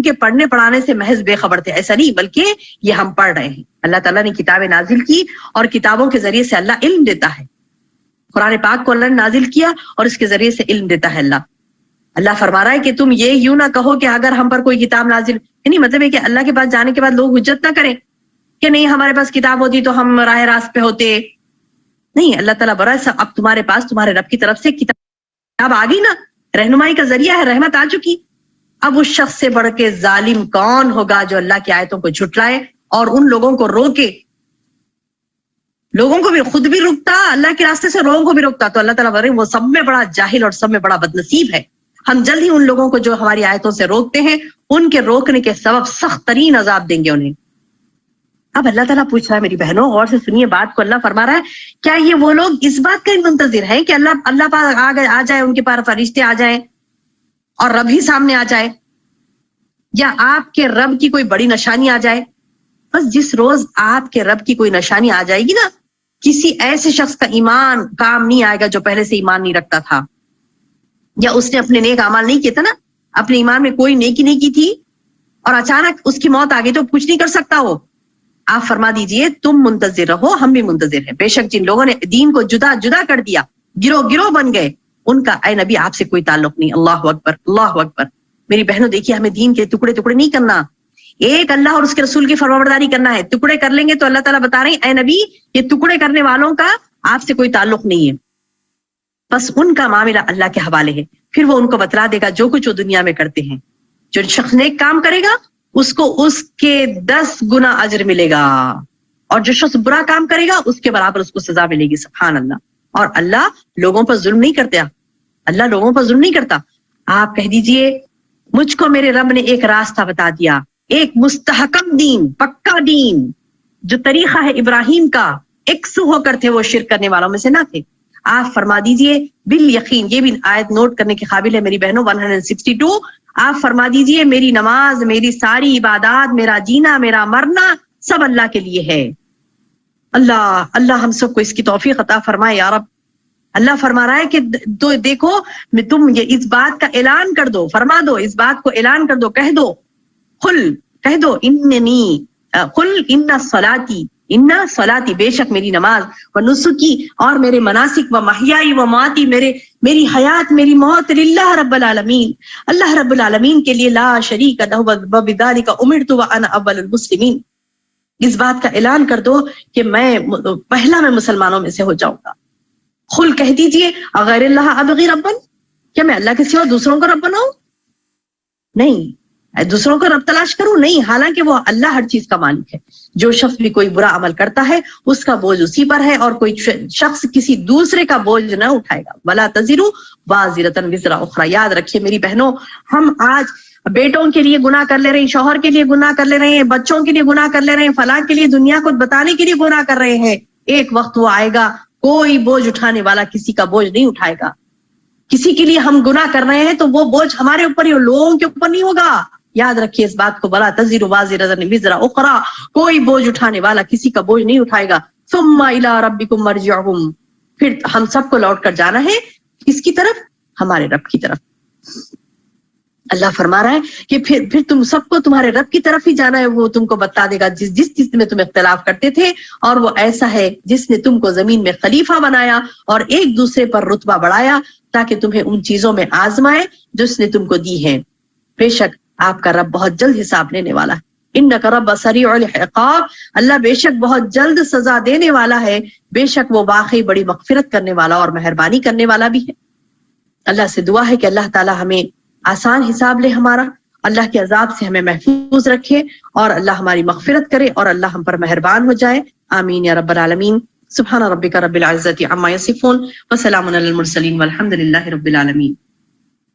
کے پڑھنے پڑھانے سے محض بے خبر تھے, ایسا نہیں, بلکہ یہ ہم پڑھ رہے ہیں. اللہ تعالیٰ نے کتابیں نازل کی اور کتابوں کے ذریعے سے اللہ علم دیتا ہے. قرآن پاک کو اللہ نے نازل کیا اور اس کے ذریعے سے علم دیتا ہے. اللہ فرما رہا ہے کہ تم یہ یوں نہ کہو کہ اگر ہم پر کوئی کتاب نازل, یعنی مطلب ہے کہ اللہ کے پاس جانے کے بعد لوگ حجت نہ کریں کہ نہیں ہمارے پاس کتاب ہوتی تو ہم راہ راست پہ ہوتے. نہیں, اللہ تعالیٰ بڑا ہے, اب تمہارے پاس تمہارے رب کی طرف سے کتاب آ گئی نا, رہنمائی کا ذریعہ ہے, رحمت آ چکی. اب اس شخص سے بڑھ کے ظالم کون ہوگا جو اللہ کی آیتوں کو جھٹلائے اور ان لوگوں کو روکے, لوگوں کو بھی خود بھی روکتا, اللہ کے راستے سے لوگوں کو بھی روکتا. تو اللہ تعالیٰ بڑھ رہے وہ سب میں بڑا جاہل اور سب میں بڑا بدنصیب ہے. ہم جلد ہی ان لوگوں کو جو ہماری آیتوں سے روکتے ہیں ان کے روکنے کے سبب سخت ترین عذاب دیں گے انہیں. اب اللہ تعالیٰ پوچھ رہا ہے میری بہنوں, غور سے سنیے بات کو. اللہ فرما رہا ہے کیا یہ وہ لوگ اس بات کا منتظر ہیں کہ اللہ پاک آ جائے, ان کے پاس فرشتے آ جائیں اور رب ہی سامنے آ جائے, یا آپ کے رب کی کوئی بڑی نشانی آ جائے؟ بس جس روز آپ کے رب کی کوئی نشانی آ جائے گی نا, کسی ایسے شخص کا ایمان کام نہیں آئے گا جو پہلے سے ایمان نہیں رکھتا تھا, یا اس نے اپنے نیک اعمال نہیں کیے تھا نا, اپنے ایمان میں کوئی نیکی نہیں کی تھی اور اچانک اس کی موت آ گئی تو کچھ نہیں کر سکتا وہ. آپ فرما دیجئے تم منتظر رہو, ہم بھی منتظر ہیں. بے شک جن لوگوں نے دین کو جدا جدا کر دیا, گروہ بن گئے, ان کا اے نبی آپ سے کوئی تعلق نہیں. اللہ اکبر, اللہ اکبر. میری بہنوں دیکھیے, ہمیں دین کے ٹکڑے نہیں کرنا, ایک اللہ اور اس کے رسول کی فرمانبرداری کرنا ہے. ٹکڑے کر لیں گے تو اللہ تعالیٰ بتا رہے ہیں اے نبی یہ ٹکڑے کرنے والوں کا آپ سے کوئی تعلق نہیں ہے, بس ان کا معاملہ اللہ کے حوالے ہے. پھر وہ ان کو بتلا دے گا جو کچھ وہ دنیا میں کرتے ہیں. جو شخص نیک کام کرے گا اس کو اس کے 10 گنا اجر ملے گا, اور جو شخص برا کام کرے گا اس کے برابر اس کو سزا ملے گی. سبحان اللہ. اور اللہ لوگوں پر ظلم نہیں کرتا, اللہ لوگوں پر ظلم نہیں کرتا. آپ کہہ دیجئے مجھ کو میرے رب نے ایک راستہ بتا دیا, ایک مستحکم دین, پکا دین, جو طریقہ ہے ابراہیم کا, ایکسو ہو کر تھے وہ شرک کرنے والوں میں سے نہ تھے. آپ فرما دیجئے بالیقین, یہ بھی آیت نوٹ کرنے کے قابل ہے میری بہنوں, 162. آپ فرما دیجئے میری نماز, میری ساری عبادات, میرا جینا, میرا مرنا سب اللہ کے لیے ہے. اللہ ہم سب کو اس کی توفیق عطا فرمائے یا رب. اللہ فرما رہا ہے کہ تو دیکھو تم یہ اس بات کا اعلان کر دو، فرما دو، اس بات کو اعلان کر دو، کہہ دو، کہہ دو اننی قل ان صلاتی، ان صلاتی بے شک میری نماز، و نسکی اور میرے مناسک، و محیائی و ماتی میری حیات میری موت، للہ رب العالمین اللہ رب العالمین کے لیے، لا شریک لہ وبذالک امرت وانا اول المسلمین. اس بات کا اعلان کر دو کہ میں مسلمانوں میں سے ہو جاؤں گا. قل کہہ دیجئے اغیر اللہ ابغی ربا، کیا میں اللہ کے سوا دوسروں کو رب بناؤں؟ نہیں. دوسروں کو رب تلاش کروں؟ نہیں. حالانکہ وہ اللہ ہر چیز کا مالک ہے. جو شخص بھی کوئی برا عمل کرتا ہے اس کا بوجھ اسی پر ہے، اور کوئی شخص کسی دوسرے کا بوجھ نہ اٹھائے گا. ولا تزر وازرۃ وزر اخری. یاد رکھیے میری بہنوں، ہم آج بیٹوں کے لیے گناہ کر لے رہے ہیں، شوہر کے لیے گناہ کر لے رہے ہیں، بچوں کے لیے گناہ کر لے رہے ہیں، فلاں کے لیے دنیا کو بتانے کے لیے گناہ کر رہے ہیں. ایک وقت وہ آئے گا کوئی بوجھ اٹھانے والا کسی کا بوجھ نہیں اٹھائے گا. کسی کے لیے ہم گناہ کر رہے ہیں تو وہ بوجھ ہمارے اوپر ہی، لوگوں کے اوپر نہیں ہوگا. یاد رکھیے اس بات کو. بلا تزر وازرۃ وزر اخری، کوئی بوجھ اٹھانے والا کسی کا بوجھ نہیں اٹھائے گا. ثم الی ربکم مرجعکم، پھر ہم سب کو لوٹ کر جانا ہے کس کی طرف؟ ہمارے رب کی طرف. اللہ فرما رہا ہے کہ پھر تم سب کو تمہارے رب کی طرف ہی جانا ہے. وہ تم کو بتا دے گا جس چیز میں تم اختلاف کرتے تھے، اور وہ ایسا ہے جس نے تم کو زمین میں خلیفہ بنایا اور ایک دوسرے پر رتبہ بڑھایا تاکہ تمہیں ان چیزوں میں آزمائے جو اس نے تم کو دی ہیں. بے شک آپ کا رب بہت جلد حساب لینے والا ہے. انک رب سریع العقاب، اللہ بے شک بہت جلد سزا دینے والا ہے. بے شک وہ واقعی بڑی مغفرت کرنے والا اور مہربانی کرنے والا بھی ہے. اللہ سے دعا ہے کہ اللہ تعالی ہمیں آسان حساب لے ہمارا، اللہ کے عذاب سے ہمیں محفوظ رکھے، اور اللہ ہماری مغفرت کرے، اور اللہ ہم پر مہربان ہو جائے. آمین یا رب العالمین. سبحان ربک رب العزت عما یصفون وسلام علی المرسلین والحمد للہ رب العالمین.